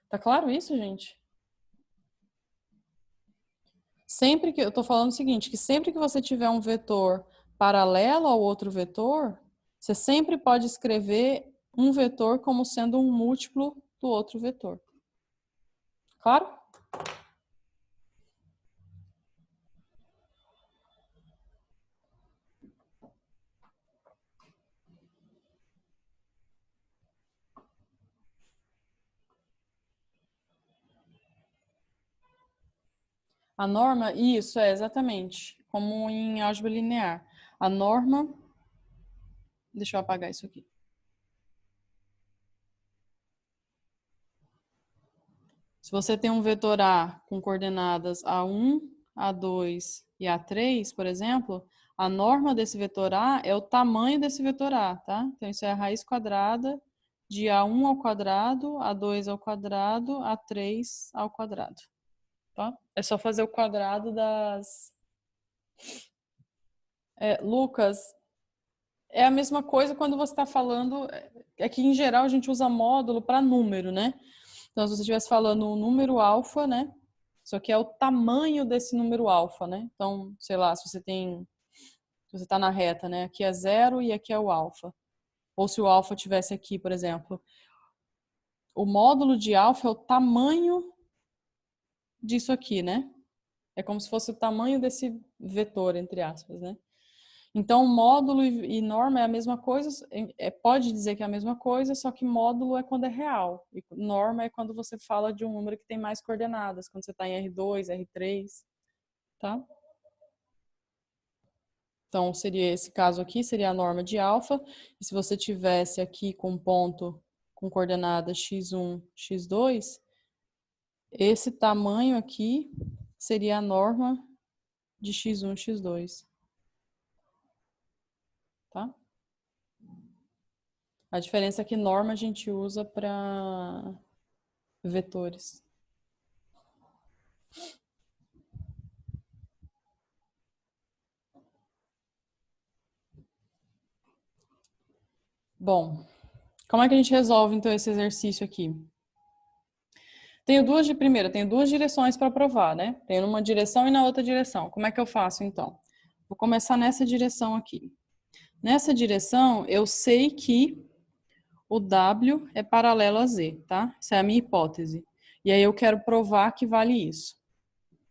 Tá claro isso, gente? Sempre que eu estou falando o seguinte, que sempre que você tiver um vetor paralelo ao outro vetor, você sempre pode escrever um vetor como sendo um múltiplo do outro vetor. Claro? A norma, isso é exatamente como em álgebra linear. A norma, deixa eu apagar isso aqui. Se você tem um vetor A com coordenadas A1, A2 e A3, por exemplo, a norma desse vetor A é o tamanho desse vetor A, tá? Então, isso é a raiz quadrada de A1 ao quadrado, A2 ao quadrado, A3 ao quadrado, tá? É só fazer o quadrado das... Lucas, é a mesma coisa quando você está falando... É que, em geral, a gente usa módulo para número, né? Então, se você estivesse falando um número alfa, né? Isso aqui é o tamanho desse número alfa, né? Então, sei lá, se você tem... Se você está na reta, né? Aqui é 0 e aqui é o alfa. Ou se o alfa tivesse aqui, por exemplo. O módulo de alfa é o tamanho disso aqui, né? É como se fosse o tamanho desse vetor, entre aspas, né? Então, módulo e norma é a mesma coisa, pode dizer que é a mesma coisa, só que módulo é quando é real. E norma é quando você fala de um número que tem mais coordenadas, quando você está em R2, R3, tá? Então, seria esse caso aqui, seria a norma de alfa. E se você tivesse aqui com ponto com coordenada x1, x2, esse tamanho aqui seria a norma de x1, x2, tá? A diferença é que norma a gente usa para vetores. Bom, como é que a gente resolve então esse exercício aqui? Tenho duas direções para provar, né? Tenho numa direção e na outra direção. Como é que eu faço então? Vou começar nessa direção aqui. Nessa direção, eu sei que o W é paralelo a Z, tá? Essa é a minha hipótese. E aí eu quero provar que vale isso,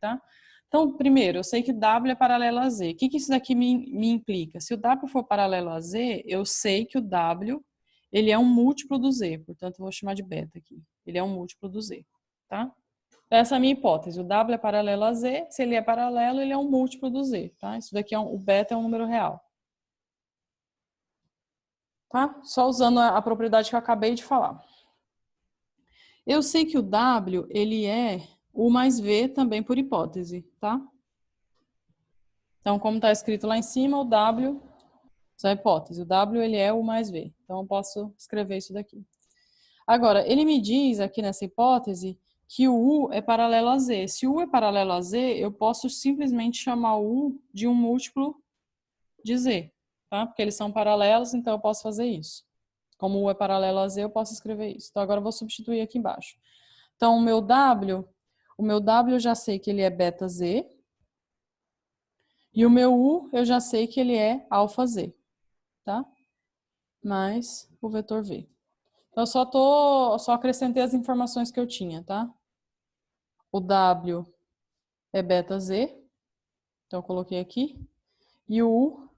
tá? Então, primeiro, eu sei que W é paralelo a Z. O que isso daqui me implica? Se o W for paralelo a Z, eu sei que o W ele é um múltiplo do Z. Portanto, eu vou chamar de beta aqui. Ele é um múltiplo do Z, tá? Então, essa é a minha hipótese. O W é paralelo a Z. Se ele é paralelo, ele é um múltiplo do Z, tá? Isso daqui o beta é um número real. Tá? Só usando a propriedade que eu acabei de falar. Eu sei que o W, ele é U mais V também por hipótese, tá? Então, como está escrito lá em cima, o W, essa é a hipótese, o W ele é U mais V. Então, eu posso escrever isso daqui. Agora, ele me diz aqui nessa hipótese que o U é paralelo a Z. Se o U é paralelo a Z, eu posso simplesmente chamar o U de um múltiplo de Z, tá? Porque eles são paralelos, então eu posso fazer isso. Como o U é paralelo a Z, eu posso escrever isso. Então, agora eu vou substituir aqui embaixo. Então, o meu W eu já sei que ele é beta Z. E o meu U eu já sei que ele é alfa Z, tá? Mais o vetor V. Então, eu só acrescentei as informações que eu tinha, tá? O W é beta Z, então eu coloquei aqui. E o U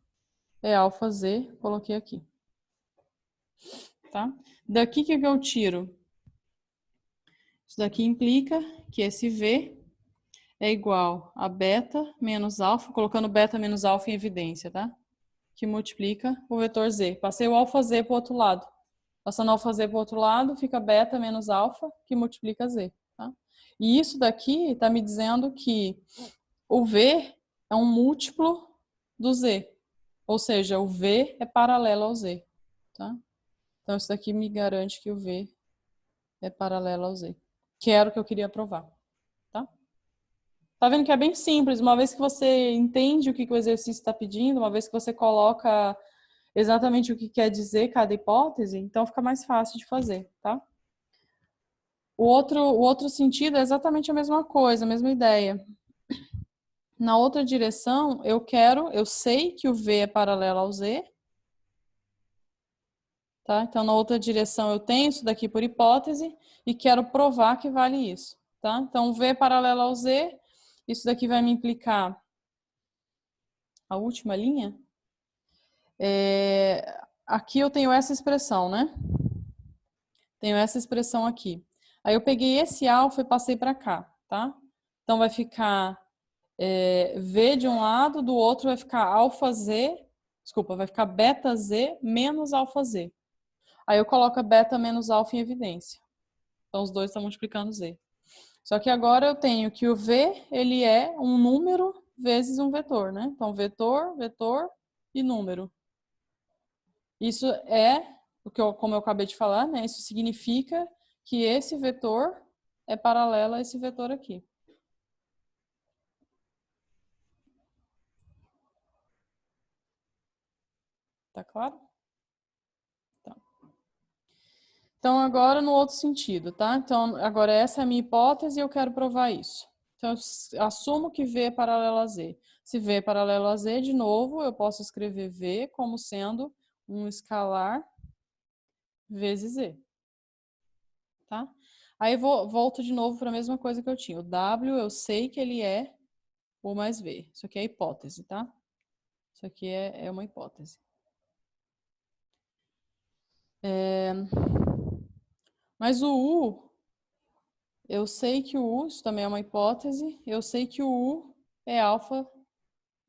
é alfa Z, coloquei aqui. Tá? Daqui que eu tiro? Isso daqui implica que esse V é igual a beta menos alfa, colocando beta menos alfa em evidência, tá? Que multiplica o vetor Z. Passei o alfa Z para o outro lado. Passando alfa Z para o outro lado, fica beta menos alfa, que multiplica Z. Tá? E isso daqui está me dizendo que o V é um múltiplo do Z. Ou seja, o V é paralelo ao Z. Tá? Então, isso daqui me garante que o V é paralelo ao Z. Que era o que eu queria provar. Tá? Tá vendo que é bem simples. Uma vez que você entende o que o exercício está pedindo, uma vez que você coloca exatamente o que quer dizer cada hipótese, então fica mais fácil de fazer, tá? O outro sentido é exatamente a mesma coisa, a mesma ideia. Na outra direção, eu sei que o V é paralelo ao Z, tá? Então, na outra direção, eu tenho isso daqui por hipótese e quero provar que vale isso, tá? Então, V é paralelo ao Z, isso daqui vai me implicar a última linha. Aqui eu tenho essa expressão, né? Tenho essa expressão aqui. Aí eu peguei esse alfa e passei para cá, tá? Então vai ficar V de um lado, do outro vai ficar alfa Z, desculpa, vai ficar beta Z menos alfa Z. Aí eu coloco a beta menos alfa em evidência. Então os dois estão multiplicando Z. Só que agora eu tenho que o V, ele é um número vezes um vetor, né? Então vetor, vetor e número. Isso é, como eu acabei de falar, né? Isso significa que esse vetor é paralelo a esse vetor aqui. Tá claro? Tá. Então, agora no outro sentido, tá? Então, agora essa é a minha hipótese e eu quero provar isso. Então, eu assumo que V é paralelo a Z. Se V é paralelo a Z, de novo, eu posso escrever V como sendo um escalar vezes Z. Tá? Aí volto de novo para a mesma coisa que eu tinha. O W, eu sei que ele é U mais V. Isso aqui é hipótese, tá? Isso aqui é uma hipótese. Mas o U, eu sei que o U, isso também é uma hipótese, eu sei que o U é alfa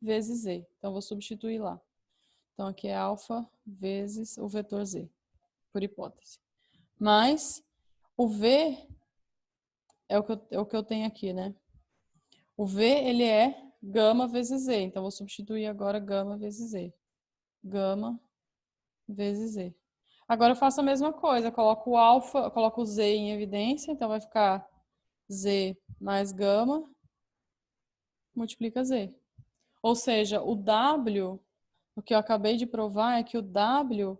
vezes Z. Então, vou substituir lá. Então, aqui é alfa vezes o vetor Z, por hipótese. Mas o V é o que eu tenho aqui, né? O V, ele é gama vezes Z. Então, vou substituir agora gama vezes Z. Gama vezes Z. Agora eu faço a mesma coisa. Coloco o alfa, coloco o Z em evidência. Então, vai ficar Z mais gama multiplica Z. Ou seja, o W, o que eu acabei de provar é que o W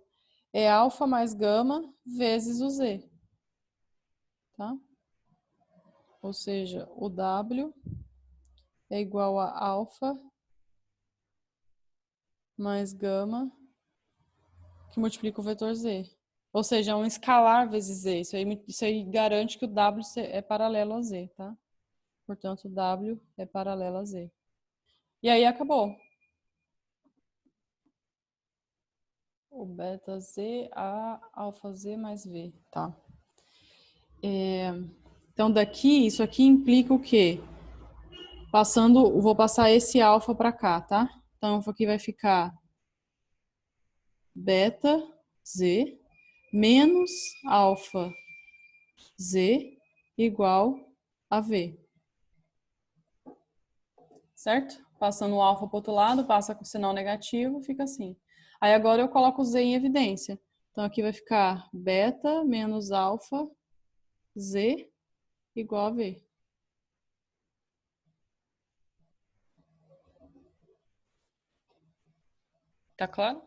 é alfa mais gama vezes o Z. Tá? Ou seja, o W é igual a alfa mais gama que multiplica o vetor Z. Ou seja, é um escalar vezes Z. Isso aí garante que o W é paralelo a Z, tá? Portanto, o W é paralelo a Z. E aí acabou. O beta Z a alfa Z mais V, tá? Então, daqui, isso aqui implica o quê? Vou passar esse alfa para cá, tá? Então, aqui vai ficar beta Z menos alfa Z igual a V. Certo? Passando o alfa para o outro lado, passa com sinal negativo, fica assim. Aí agora eu coloco o Z em evidência. Então, aqui vai ficar beta menos alfa Z igual a V. Tá claro?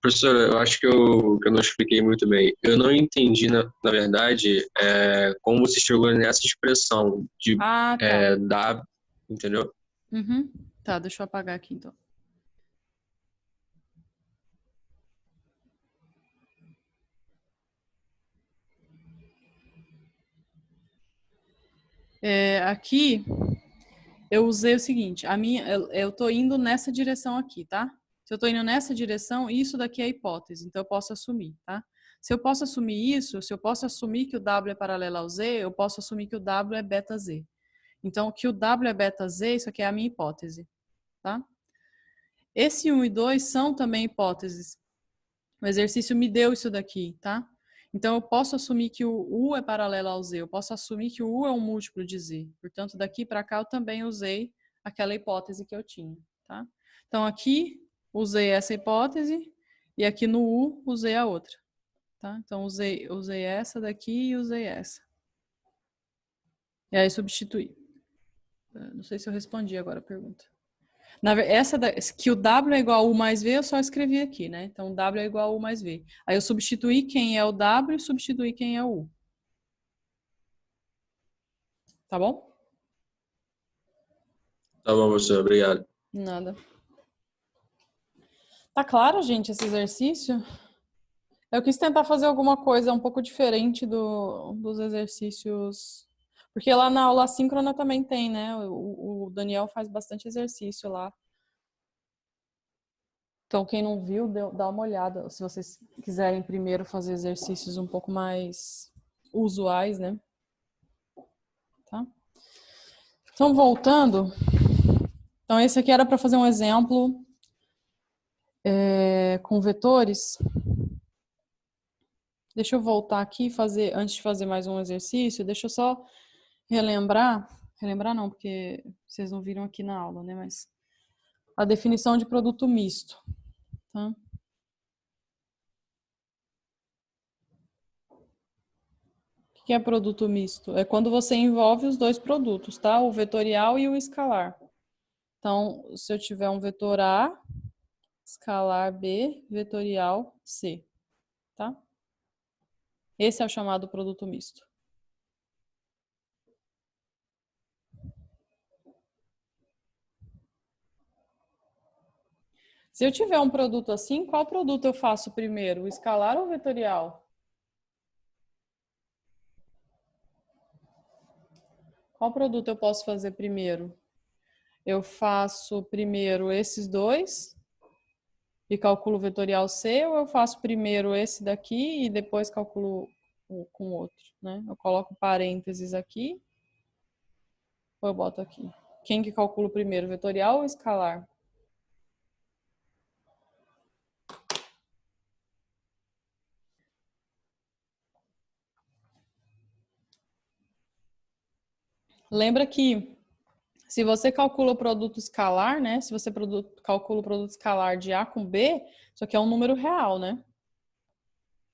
Professor, eu acho que eu não expliquei muito bem. Eu não entendi, na verdade, como você chegou nessa expressão de Ah, tá. dar, entendeu? Uhum. Tá, deixa eu apagar aqui então. Aqui eu usei o seguinte, eu tô indo nessa direção aqui, tá? Se eu tô indo nessa direção, isso daqui é a hipótese, então eu posso assumir, tá? Se eu posso assumir isso, se eu posso assumir que o W é paralelo ao Z, eu posso assumir que o W é beta Z. Então, que o W é beta Z, isso aqui é a minha hipótese, tá? Esse 1 e 2 são também hipóteses. O exercício me deu isso daqui, tá? Então, eu posso assumir que o U é paralelo ao Z, eu posso assumir que o U é um múltiplo de Z. Portanto, daqui para cá eu também usei aquela hipótese que eu tinha, tá? Então, aqui usei essa hipótese e aqui no U usei a outra, tá? Então, usei essa daqui e usei essa. E aí, substituí. Não sei se eu respondi agora a pergunta. Que o W é igual a U mais V, eu só escrevi aqui, né? Então, W é igual a U mais V. Aí eu substituí quem é o W e substituí quem é o U. Tá bom? Tá bom, professor, obrigado. Nada. Tá claro, gente, esse exercício? Eu quis tentar fazer alguma coisa um pouco diferente dos exercícios. Porque lá na aula assíncrona também tem, né? O Daniel faz bastante exercício lá. Então, quem não viu, dá uma olhada. Se vocês quiserem primeiro fazer exercícios um pouco mais usuais, né? Tá? Então, voltando. Então, esse aqui era para fazer um exemplo com vetores. Deixa eu voltar aqui e fazer, antes de fazer mais um exercício, deixa eu só relembrar não, porque vocês não viram aqui na aula, né? Mas a definição de produto misto. Tá? O que é produto misto? É quando você envolve os dois produtos, tá? O vetorial e o escalar. Então, se eu tiver um vetor A escalar B vetorial C, tá? Esse é o chamado produto misto. Se eu tiver um produto assim, qual produto eu faço primeiro, o escalar ou o vetorial? Qual produto eu posso fazer primeiro? Eu faço primeiro esses dois e calculo o vetorial C, ou eu faço primeiro esse daqui e depois calculo com o outro, né? Eu coloco parênteses aqui, ou eu boto aqui. Quem que calcula primeiro, vetorial ou escalar? Lembra que se você calcula o produto escalar, né? Se você calcula o produto escalar de A com B, isso aqui é um número real, né?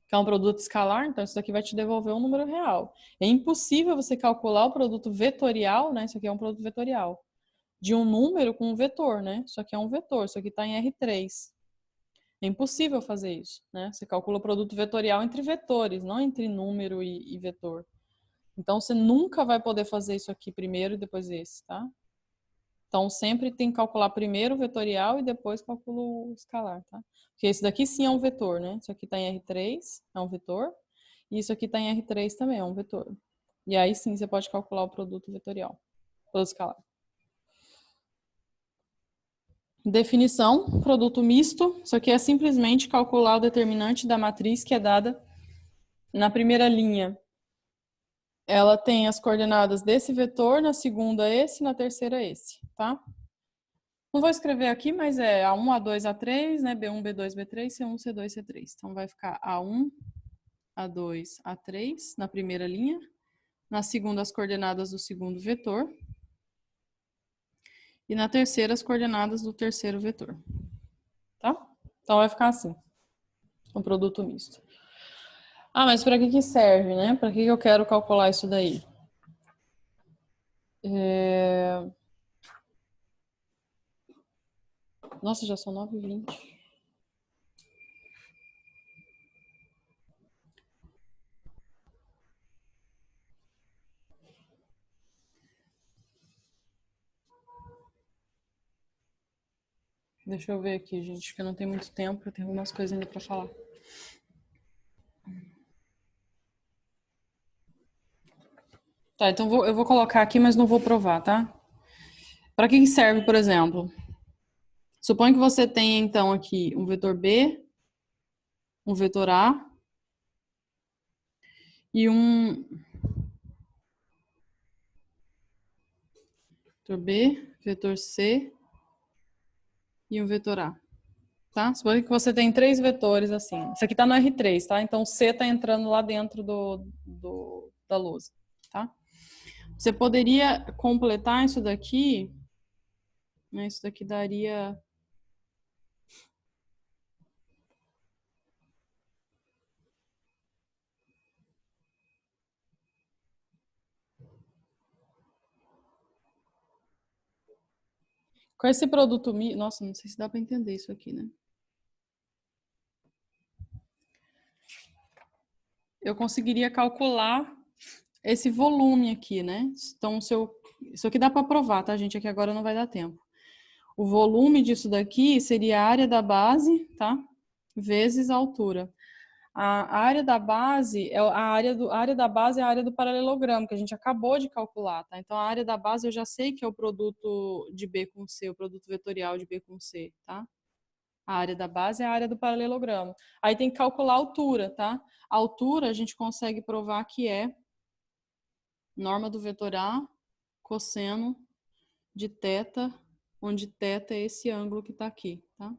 Que é um produto escalar, então isso daqui vai te devolver um número real. É impossível você calcular o produto vetorial, né? Isso aqui é um produto vetorial. De um número com um vetor, né? Isso aqui é um vetor, isso aqui está em R3. É impossível fazer isso, né? Você calcula o produto vetorial entre vetores, não entre número e vetor. Então, você nunca vai poder fazer isso aqui primeiro e depois esse, tá? Então, sempre tem que calcular primeiro o vetorial e depois calculo o escalar, tá? Porque esse daqui sim é um vetor, né? Isso aqui está em R3, é um vetor. E isso aqui está em R3 também, é um vetor. E aí sim você pode calcular o produto vetorial, produto escalar. Definição, produto misto. Isso aqui é simplesmente calcular o determinante da matriz que é dada na primeira linha. Ela tem as coordenadas desse vetor, na segunda esse, na terceira esse, tá? Não vou escrever aqui, mas é A1, A2, A3, né? B1, B2, B3, C1, C2, C3. Então vai ficar A1, A2, A3 na primeira linha. Na segunda, as coordenadas do segundo vetor. E na terceira, as coordenadas do terceiro vetor. Tá? Então vai ficar assim, um produto misto. Ah, mas para que serve, né? Para que eu quero calcular isso daí? Nossa, já são 9h20. Deixa eu ver aqui, gente, porque não tem muito tempo, eu tenho algumas coisas ainda para falar. Tá, então eu vou colocar aqui, mas não vou provar, tá? Para que serve, por exemplo? Suponha que você tenha, então, aqui um vetor B, um vetor A e um vetor B, vetor C e um vetor A. Tá? Suponha que você tem 3 vetores assim. Isso aqui está no R3, tá? Então, o C está entrando lá dentro da lousa, tá? Você poderia completar isso daqui, né? Isso daqui daria... Com esse produto... Nossa, não sei se dá para entender isso aqui, né? Eu conseguiria calcular esse volume aqui, né? Então, isso aqui dá para provar, tá, gente? Aqui agora não vai dar tempo. O volume disso daqui seria a área da base, tá? Vezes a altura. A área da base é a área da base é a área do paralelogramo, que a gente acabou de calcular, tá? Então, a área da base eu já sei que é o produto de B com C, o produto vetorial de B com C, tá? A área da base é a área do paralelogramo. Aí tem que calcular a altura, tá? A altura a gente consegue provar que é norma do vetor A, cosseno de θ, onde θ é esse ângulo que está aqui, tá?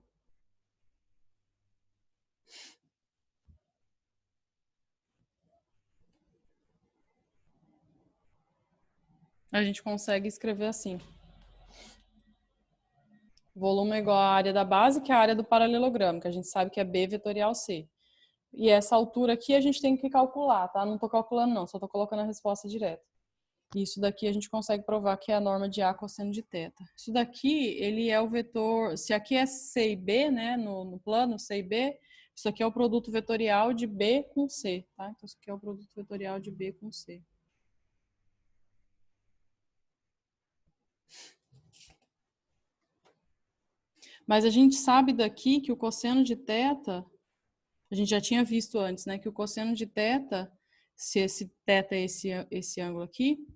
A gente consegue escrever assim. Volume é igual à área da base, que é a área do paralelogramo, que a gente sabe que é B vetorial C. E essa altura aqui a gente tem que calcular, tá? Não estou calculando não, só estou colocando a resposta direta. Isso daqui a gente consegue provar que é a norma de A cosseno de θ. Isso daqui, ele é o vetor... Se aqui é C e B, né, no plano C e B, isso aqui é o produto vetorial de B com C, tá? Então, isso aqui é o produto vetorial de B com C. Mas a gente sabe daqui que o cosseno de θ, a gente já tinha visto antes, né, que o cosseno de θ, se esse θ é esse ângulo aqui,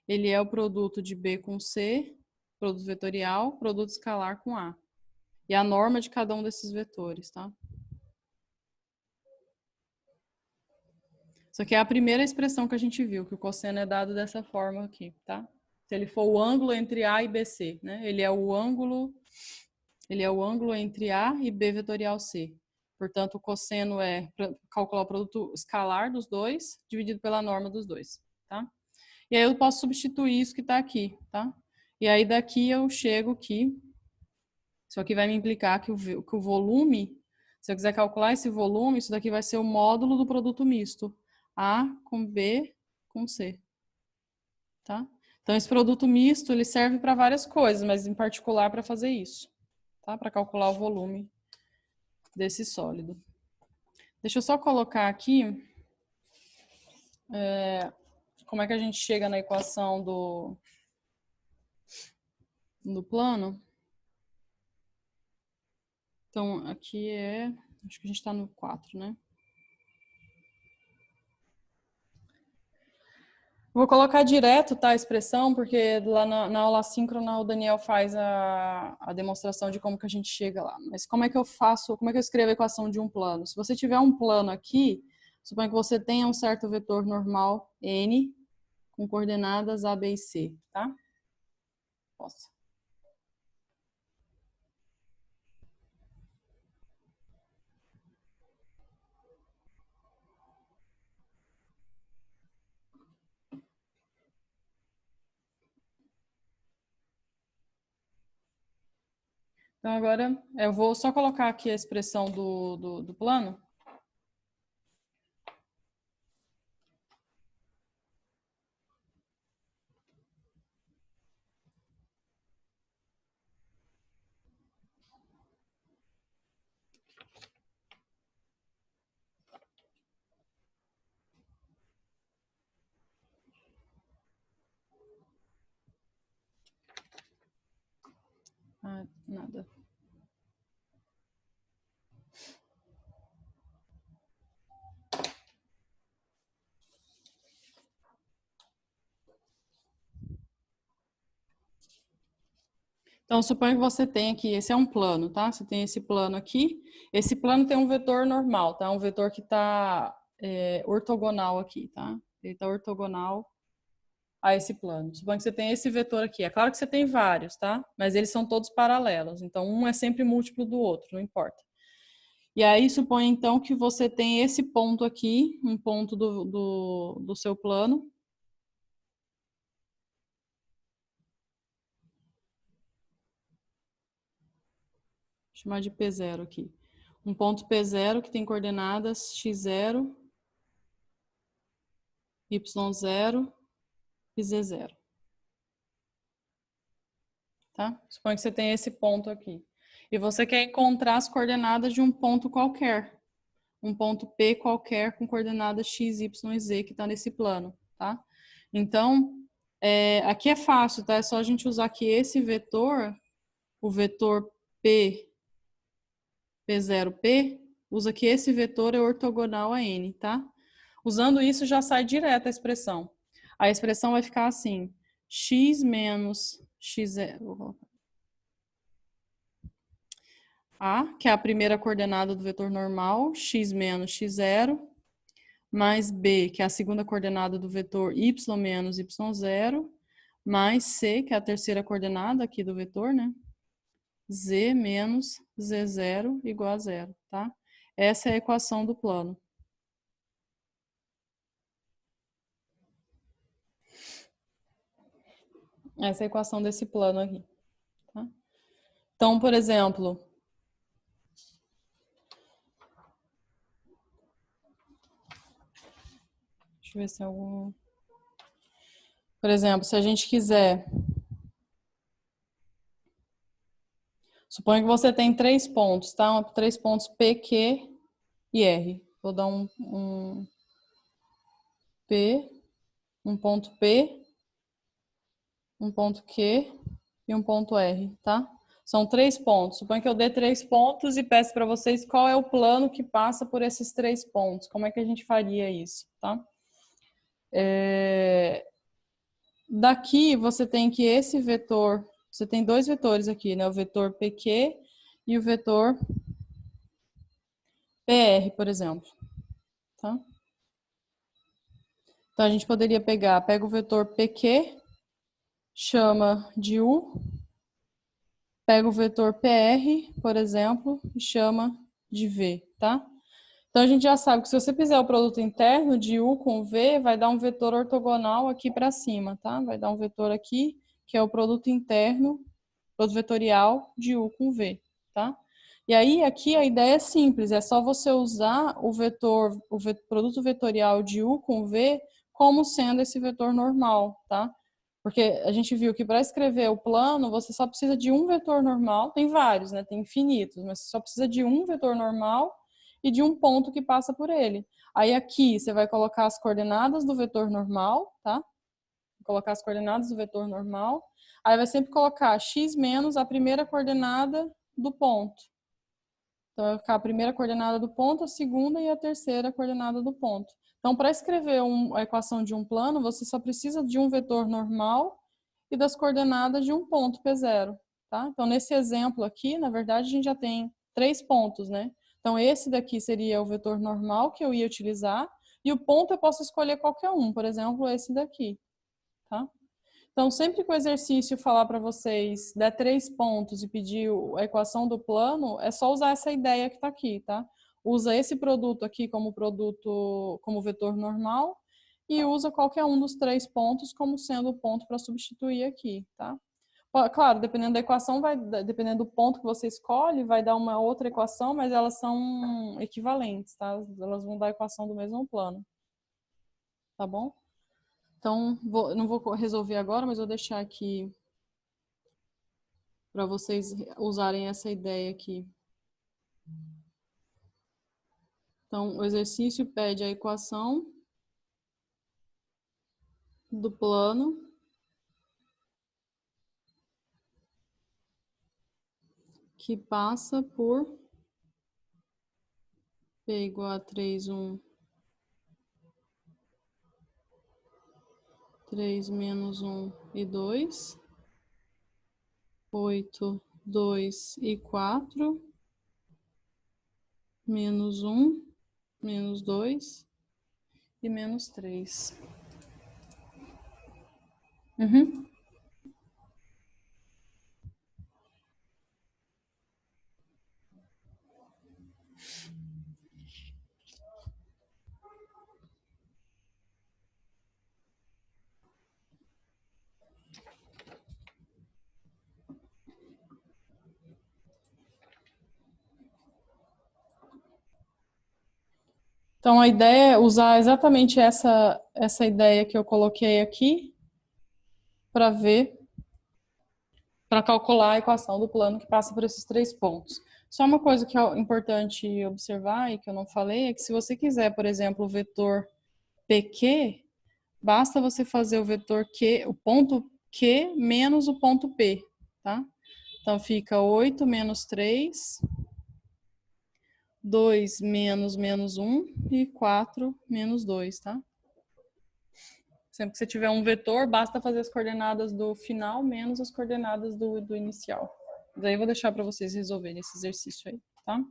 ele é o produto de B com C, produto vetorial, produto escalar com A. E a norma de cada um desses vetores, tá? Isso aqui é a primeira expressão que a gente viu, que o cosseno é dado dessa forma aqui, tá? Se ele for o ângulo entre A e BC, né? Ele é o ângulo entre A e B vetorial C. Portanto, o cosseno é para calcular o produto escalar dos dois, dividido pela norma dos dois, tá? E aí eu posso substituir isso que está aqui, tá? E aí daqui eu chego que isso aqui vai me implicar que o volume, se eu quiser calcular esse volume, isso daqui vai ser o módulo do produto misto. A com B com C, tá? Então, esse produto misto, ele serve para várias coisas, mas em particular para fazer isso, tá? Para calcular o volume desse sólido. Deixa eu só colocar aqui como é que a gente chega na equação do plano. Então, aqui acho que a gente está no 4, né? Vou colocar direto, tá, a expressão, porque lá na aula assíncrona o Daniel faz a demonstração de como que a gente chega lá. Mas como é que eu escrevo a equação de um plano? Se você tiver um plano aqui, suponha que você tenha um certo vetor normal n com coordenadas A, B e C, tá? Posso. Então, agora eu vou só colocar aqui a expressão do plano. Ah, nada. Então, suponha que você tem aqui, esse é um plano, tá? Você tem esse plano aqui. Esse plano tem um vetor normal, tá? Um vetor que está ortogonal aqui, tá? Ele está ortogonal a esse plano. Suponha que você tem esse vetor aqui. É claro que você tem vários, tá? Mas eles são todos paralelos. Então, um é sempre múltiplo do outro, não importa. E aí, suponha então que você tem esse ponto aqui, um ponto do seu plano. Vou chamar de P0 aqui. Um ponto P0 que tem coordenadas x0, y0 e z0. Tá? Suponha que você tem esse ponto aqui. E você quer encontrar as coordenadas de um ponto qualquer. Um ponto P qualquer com coordenadas x, y e z que está nesse plano, tá? Então, aqui é fácil, tá? É só a gente usar aqui esse vetor, o vetor P0P, usa que esse vetor é ortogonal a N, tá? Usando isso, já sai direto a expressão. A expressão vai ficar assim, x menos x0, A, que é a primeira coordenada do vetor normal, x menos x0, mais B, que é a segunda coordenada do vetor y menos y0, mais C, que é a terceira coordenada aqui do vetor, né? Z menos Z0 igual a zero, tá? Essa é a equação do plano. Essa é a equação desse plano aqui, tá? Então, por exemplo, deixa eu ver se é algum... Por exemplo, se a gente quiser... Suponha que você tem 3 pontos, tá? 3 pontos P, Q e R. Vou dar um P, um ponto P, um ponto Q e um ponto R, tá? São 3 pontos. Suponha que eu dê 3 pontos e peço para vocês qual é o plano que passa por esses 3 pontos. Como é que a gente faria isso, tá? Daqui você tem que esse vetor, você tem 2 vetores aqui, né? O vetor PQ e o vetor PR, por exemplo, tá? Então a gente poderia pega o vetor PQ, chama de U, pega o vetor PR, por exemplo, e chama de V, tá? Então a gente já sabe que se você fizer o produto interno de U com V, vai dar um vetor ortogonal aqui para cima, tá? Vai dar um vetor aqui, que é o produto interno, produto vetorial de U com V, tá? E aí aqui a ideia é simples, é só você usar o produto vetorial de U com V como sendo esse vetor normal, tá? Porque a gente viu que para escrever o plano, você só precisa de um vetor normal, tem vários, né? Tem infinitos, mas você só precisa de um vetor normal e de um ponto que passa por ele. Aí aqui você vai colocar as coordenadas do vetor normal, tá? Vou colocar as coordenadas do vetor normal. Aí vai sempre colocar x menos a primeira coordenada do ponto. Então vai ficar a primeira coordenada do ponto, a segunda e a terceira coordenada do ponto. Então, para escrever a equação de um plano, você só precisa de um vetor normal e das coordenadas de um ponto P0, tá? Então, nesse exemplo aqui, na verdade, a gente já tem 3 pontos, né? Então, esse daqui seria o vetor normal que eu ia utilizar, e o ponto eu posso escolher qualquer um, por exemplo, esse daqui, tá? Então, sempre que o exercício falar para vocês, der 3 pontos e pedir a equação do plano, é só usar essa ideia que está aqui, tá? Usa esse produto aqui como vetor normal e usa qualquer um dos 3 pontos como sendo o ponto para substituir aqui, tá? Claro, dependendo da equação, dependendo do ponto que você escolhe, vai dar uma outra equação, mas elas são equivalentes, tá? Elas vão dar a equação do mesmo plano, tá bom? Então, não vou resolver agora, mas vou deixar aqui para vocês usarem essa ideia aqui. Então, o exercício pede a equação do plano que passa por P igual a 3, 1, 3 menos 1 e 2, 8, 2 e 4, menos 1, menos 2 e menos 3. Uhum. Então, a ideia é usar exatamente essa ideia que eu coloquei aqui para calcular a equação do plano que passa por esses 3 pontos. Só uma coisa que é importante observar e que eu não falei é que se você quiser, por exemplo, o vetor PQ, basta você fazer o vetor Q, o ponto Q menos o ponto P, tá? Então, fica 8 menos 3, 2 menos menos 1 e 4 menos 2, tá? Sempre que você tiver um vetor, basta fazer as coordenadas do final menos as coordenadas do inicial. Daí eu vou deixar para vocês resolverem esse exercício aí, tá?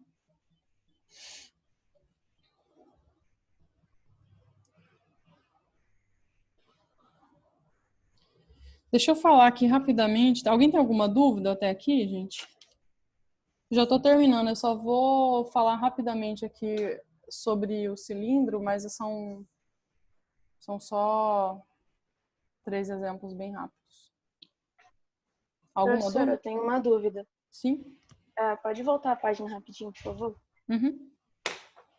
Deixa eu falar aqui rapidamente. Alguém tem alguma dúvida até aqui, gente? Já estou terminando, eu só vou falar rapidamente aqui sobre o cilindro, mas são só 3 exemplos bem rápidos. Alguma Professora, dúvida? eu tenho uma dúvida. Sim? Pode voltar a página rapidinho, por favor? Uhum.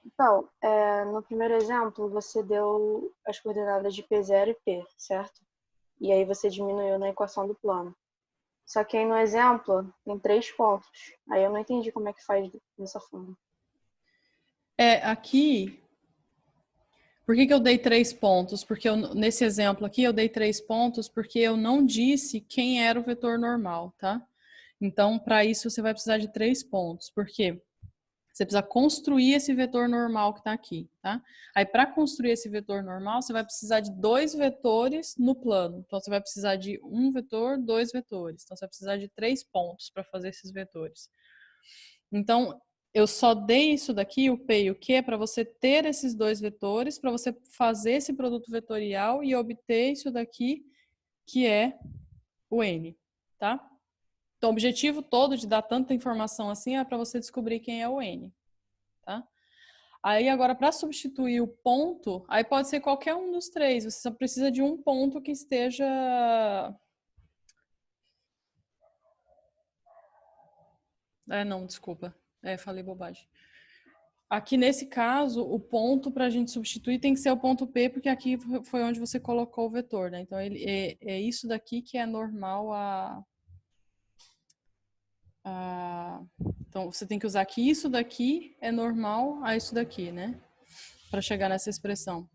Então, no primeiro exemplo, você deu as coordenadas de P0 e P, certo? E aí você diminuiu na equação do plano. Só que aí no exemplo tem 3 pontos. Aí eu não entendi como é que faz dessa forma. Aqui... Por que eu dei 3 pontos? Porque nesse exemplo aqui eu dei 3 pontos porque eu não disse quem era o vetor normal, tá? Então, para isso você vai precisar de 3 pontos. Por quê? Você precisa construir esse vetor normal que está aqui, tá? Aí, para construir esse vetor normal, você vai precisar de 2 vetores no plano. Então, você vai precisar de um vetor, 2 vetores. Então, você vai precisar de 3 pontos para fazer esses vetores. Então, eu só dei isso daqui, o P e o Q, para você ter esses 2 vetores, para você fazer esse produto vetorial e obter isso daqui, que é o N, tá? Então, o objetivo todo de dar tanta informação assim é para você descobrir quem é o N, tá? Aí, agora, para substituir o ponto, aí pode ser qualquer um dos 3, você só precisa de um ponto que esteja... não, desculpa. Falei bobagem. Aqui, nesse caso, o ponto para a gente substituir tem que ser o ponto P, porque aqui foi onde você colocou o vetor, né? Então, é isso daqui que é normal Então, você tem que usar que isso daqui é normal a isso daqui, né? Para chegar nessa expressão.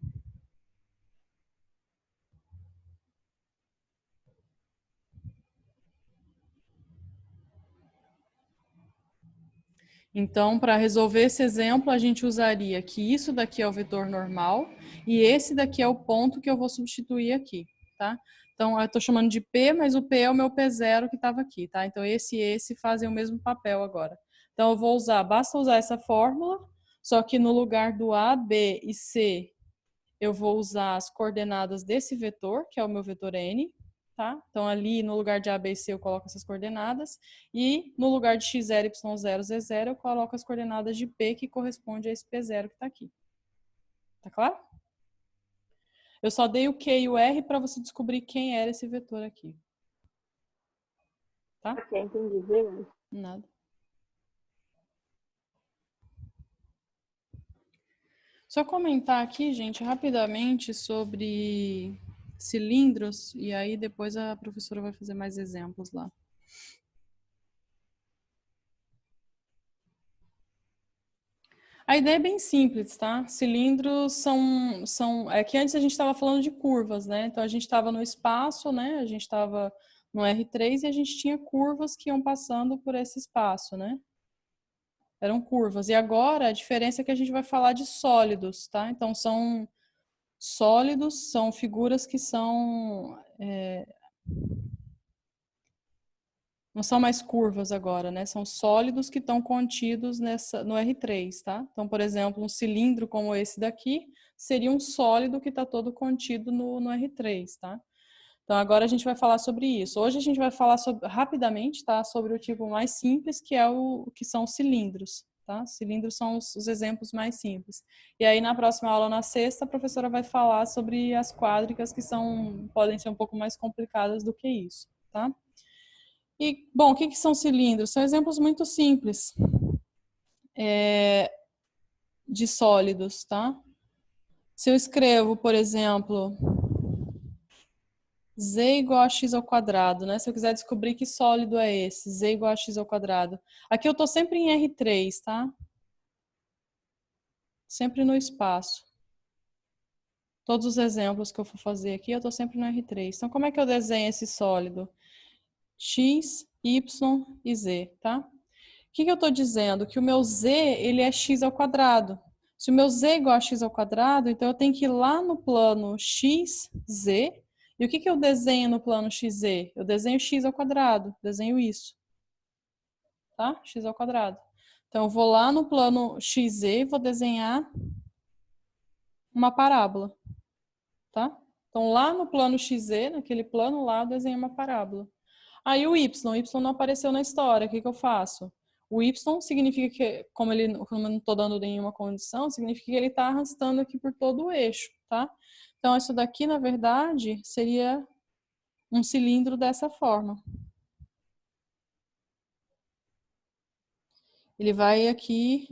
Então, para resolver esse exemplo, a gente usaria que isso daqui é o vetor normal e esse daqui é o ponto que eu vou substituir aqui, tá? Então, eu estou chamando de P, mas o P é o meu P0 que estava aqui, tá? Então, esse e esse fazem o mesmo papel agora. Então, eu vou basta usar essa fórmula, só que no lugar do A, B e C, eu vou usar as coordenadas desse vetor, que é o meu vetor N, tá? Então, ali no lugar de A, B e C eu coloco essas coordenadas e no lugar de x0, y0, z0 eu coloco as coordenadas de P, que corresponde a esse P0 que está aqui. Tá claro? Eu só dei o Q e o R para você descobrir quem era esse vetor aqui. Tá? Ok, entendi. Beleza. Nada. Só comentar aqui, gente, rapidamente sobre cilindros e aí depois a professora vai fazer mais exemplos lá. A ideia é bem simples, tá? Cilindros é que antes a gente estava falando de curvas, né? Então a gente estava no espaço, né? A gente estava no R3 e a gente tinha curvas que iam passando por esse espaço, né? Eram curvas. E agora a diferença é que a gente vai falar de sólidos, tá? Então são sólidos, são figuras que não são mais curvas agora, né? São sólidos que estão contidos no R3, tá? Então, por exemplo, um cilindro como esse daqui seria um sólido que está todo contido no R3, tá? Então, agora a gente vai falar sobre isso. Hoje a gente vai falar rapidamente, tá? Sobre o tipo mais simples, que é o que são os cilindros, tá? Cilindros são os exemplos mais simples. E aí, na próxima aula, na sexta, a professora vai falar sobre as quádricas, que podem ser um pouco mais complicadas do que isso, tá? E, bom, o que são cilindros? São exemplos muito simples de sólidos, tá? Se eu escrevo, por exemplo, z igual a x ao quadrado, né? Se eu quiser descobrir que sólido é esse, z igual a x ao quadrado. Aqui eu tô sempre em R3, tá? Sempre no espaço. Todos os exemplos que eu for fazer aqui, eu tô sempre no R3. Então, como é que eu desenho esse sólido? X, Y e Z, tá? O que eu estou dizendo? Que o meu z, ele é x ao quadrado. Se o meu z é igual a x ao quadrado, então eu tenho que ir lá no plano x, z. E o que eu desenho no plano xz? Eu desenho x ao quadrado, desenho isso. Tá? X ao quadrado. Então eu vou lá no plano xz e vou desenhar uma parábola. Tá? Então lá no plano xz, naquele plano lá, eu desenho uma parábola. Aí o y não apareceu na história, o que eu faço? O y significa que, como eu não estou dando nenhuma condição, significa que ele está arrastando aqui por todo o eixo, tá? Então, isso daqui, na verdade, seria um cilindro dessa forma. Ele vai aqui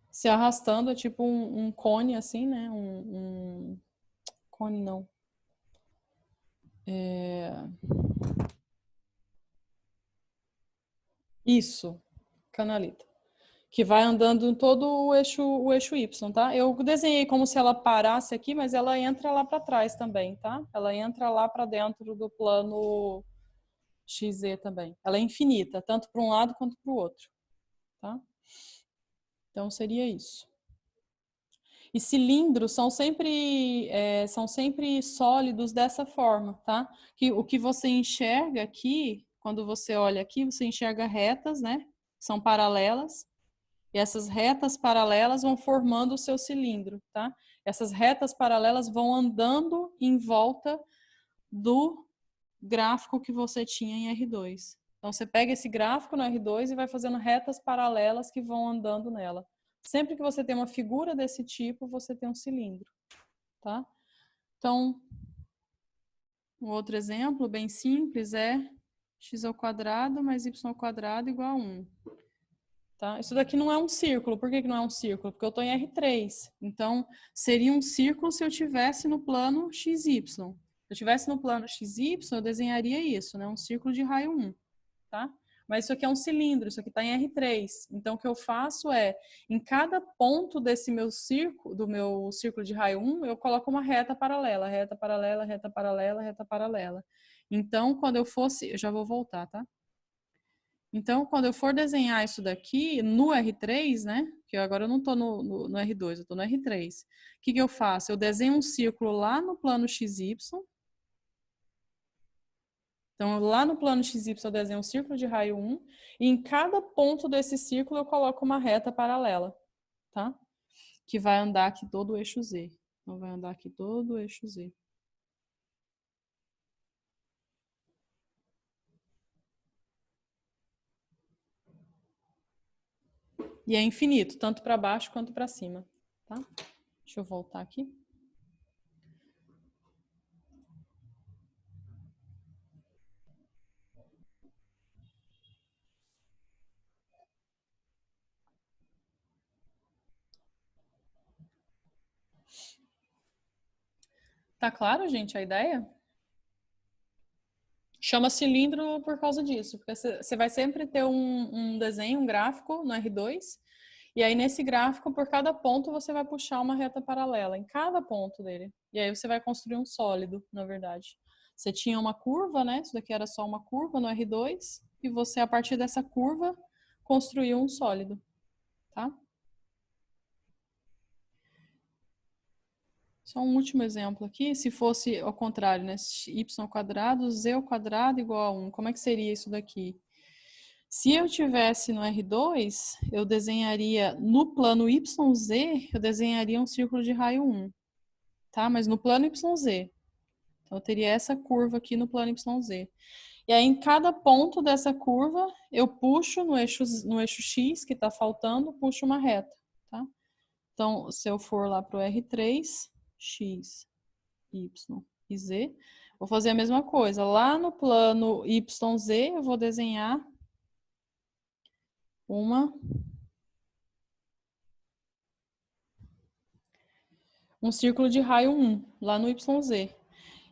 se arrastando, é tipo um cone, assim, né? silicone não. Isso, canalita. Que vai andando em todo o eixo Y, tá? Eu desenhei como se ela parasse aqui, mas ela entra lá para trás também, tá? Ela entra lá para dentro do plano XZ também. Ela é infinita, tanto para um lado quanto para o outro, tá? Então seria isso. E cilindros são sempre sólidos dessa forma, tá? Que o que você enxerga aqui, quando você olha aqui, você enxerga retas, né? São paralelas. E essas retas paralelas vão formando o seu cilindro, tá? Essas retas paralelas vão andando em volta do gráfico que você tinha em R2. Então, você pega esse gráfico no R2 e vai fazendo retas paralelas que vão andando nela. Sempre que você tem uma figura desse tipo, você tem um cilindro, tá? Então, um outro exemplo bem simples é x² mais y² igual a 1. Tá? Isso daqui não é um círculo. Por que não é um círculo? Porque eu estou em R3. Então, seria um círculo se eu estivesse no plano XY. Se eu estivesse no plano XY, eu desenharia isso, né? Um círculo de raio 1. Tá? Mas isso aqui é um cilindro, isso aqui está em R3. Então, o que eu faço é, em cada ponto desse meu círculo, do meu círculo de raio 1, eu coloco uma reta paralela, reta paralela, reta paralela, reta paralela. Então, quando eu fosse... Eu já vou voltar, tá? Então, quando eu for desenhar isso daqui no R3, né? Que agora eu não estou no R2, eu estou no R3. O que eu faço? Eu desenho um círculo lá no plano XY. Então, lá no plano XY eu desenho um círculo de raio 1. E em cada ponto desse círculo eu coloco uma reta paralela, tá? Que vai andar aqui todo o eixo Z. Então, vai andar aqui todo o eixo Z. E é infinito, tanto para baixo quanto para cima, tá? Deixa eu voltar aqui. Tá claro, gente, a ideia? Chama cilindro por causa disso, porque você vai sempre ter um desenho, um gráfico no R2, e aí nesse gráfico, por cada ponto, você vai puxar uma reta paralela, em cada ponto dele. E aí você vai construir um sólido, na verdade. Você tinha uma curva, né? Isso daqui era só uma curva no R2, e você, a partir dessa curva, construiu um sólido, tá? Só um último exemplo aqui, se fosse ao contrário, né? y², z² igual a 1. Como é que seria isso daqui? Se eu tivesse no R2, eu desenharia no plano YZ, eu desenharia um círculo de raio 1, tá? Mas no plano YZ. Então, eu teria essa curva aqui no plano YZ. E aí, em cada ponto dessa curva, eu puxo no eixo X, que está faltando, puxo uma reta, tá? Então, se eu for lá para o R3, X, Y e Z, vou fazer a mesma coisa. Lá no plano YZ, eu vou desenhar um círculo de raio 1, lá no YZ.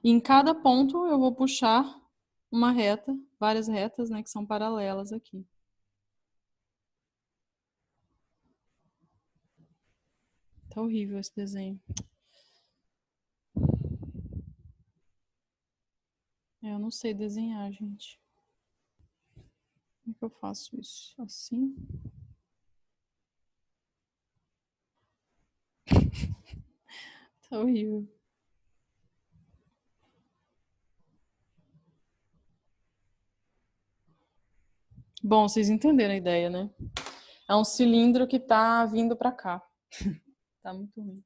E em cada ponto eu vou puxar uma reta, várias retas, né, que são paralelas aqui. Tá horrível esse desenho. Eu não sei desenhar, gente. Como que eu faço isso? Assim? Tá horrível. Bom, vocês entenderam a ideia, né? É um cilindro que tá vindo para cá. Tá muito ruim.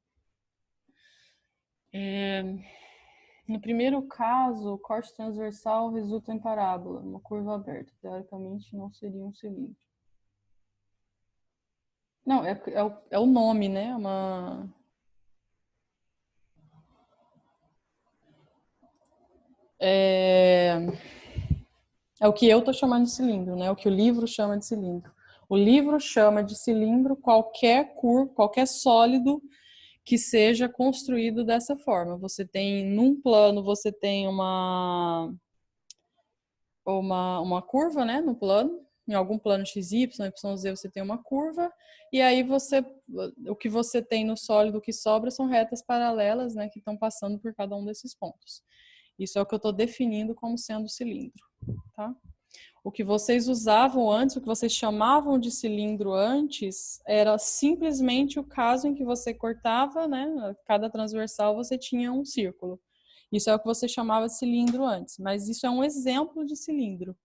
No primeiro caso, o corte transversal resulta em parábola, uma curva aberta. Teoricamente, não seria um cilindro. Não, é o nome, né? É o que eu tô chamando de cilindro, né? O que o livro chama de cilindro. O livro chama de cilindro qualquer curva, qualquer sólido que seja construído dessa forma. Você tem, num plano, você tem uma curva, né, no plano, em algum plano XY, YZ, você tem uma curva, e aí o que você tem no sólido, o que sobra são retas paralelas, né, que estão passando por cada um desses pontos. Isso é o que eu estou definindo como sendo cilindro, tá? O que vocês usavam antes, o que vocês chamavam de cilindro antes, era simplesmente o caso em que você cortava, né? Cada transversal você tinha um círculo. Isso é o que você chamava de cilindro antes, mas isso é um exemplo de cilindro.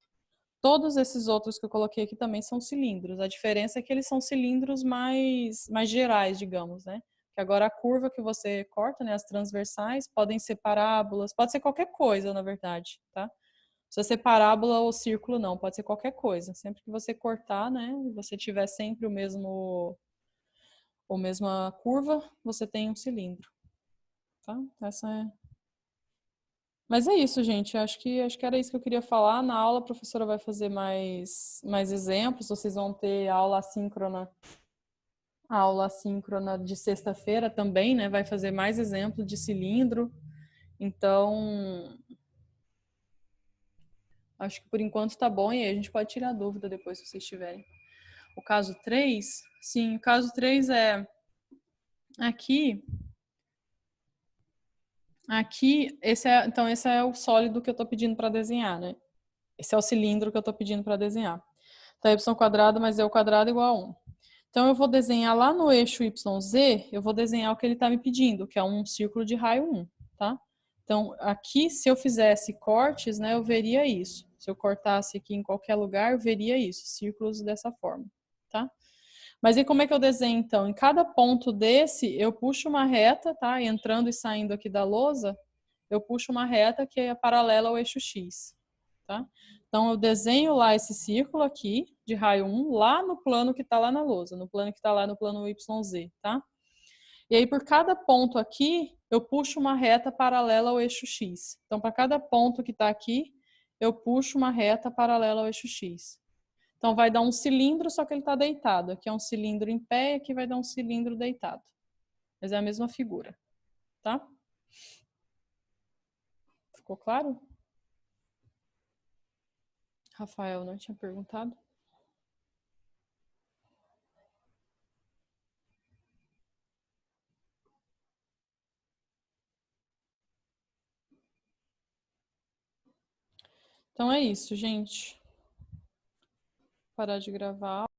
Todos esses outros que eu coloquei aqui também são cilindros. A diferença é que eles são cilindros mais gerais, digamos, né? Que agora a curva que você corta, né, as transversais, podem ser parábolas, pode ser qualquer coisa, na verdade, tá? Não precisa ser parábola ou círculo, não. Pode ser qualquer coisa. Sempre que você cortar, né? Você tiver sempre a mesma curva, você tem um cilindro. Tá? Essa é. Mas é isso, gente. Acho que era isso que eu queria falar. Na aula, a professora vai fazer mais exemplos. Vocês vão ter aula assíncrona. A aula assíncrona de sexta-feira também, né? Vai fazer mais exemplos de cilindro. Então, acho que por enquanto tá bom. E aí a gente pode tirar dúvida depois, se vocês tiverem. O caso 3, sim, o caso 3 é aqui, então esse é o sólido que eu estou pedindo para desenhar, né? Esse é o cilindro que eu estou pedindo para desenhar. Então, y² mais e² igual a 1. Então, eu vou desenhar lá no eixo YZ, eu vou desenhar o que ele está me pedindo, que é um círculo de raio 1, tá? Então, aqui, se eu fizesse cortes, né, eu veria isso. Se eu cortasse aqui em qualquer lugar, eu veria isso, círculos dessa forma, tá? Mas e como é que eu desenho, então? Em cada ponto desse, eu puxo uma reta, tá? Entrando e saindo aqui da lousa, eu puxo uma reta que é paralela ao eixo X, tá? Então, eu desenho lá esse círculo aqui, de raio 1, lá no plano que está lá na lousa, no plano que está lá no plano YZ, tá? E aí, por cada ponto aqui, eu puxo uma reta paralela ao eixo X. Então, para cada ponto que está aqui, eu puxo uma reta paralela ao eixo X. Então, vai dar um cilindro, só que ele está deitado. Aqui é um cilindro em pé e aqui vai dar um cilindro deitado. Mas é a mesma figura, tá? Ficou claro? Rafael, não tinha perguntado? Então é isso, gente. Parar de gravar.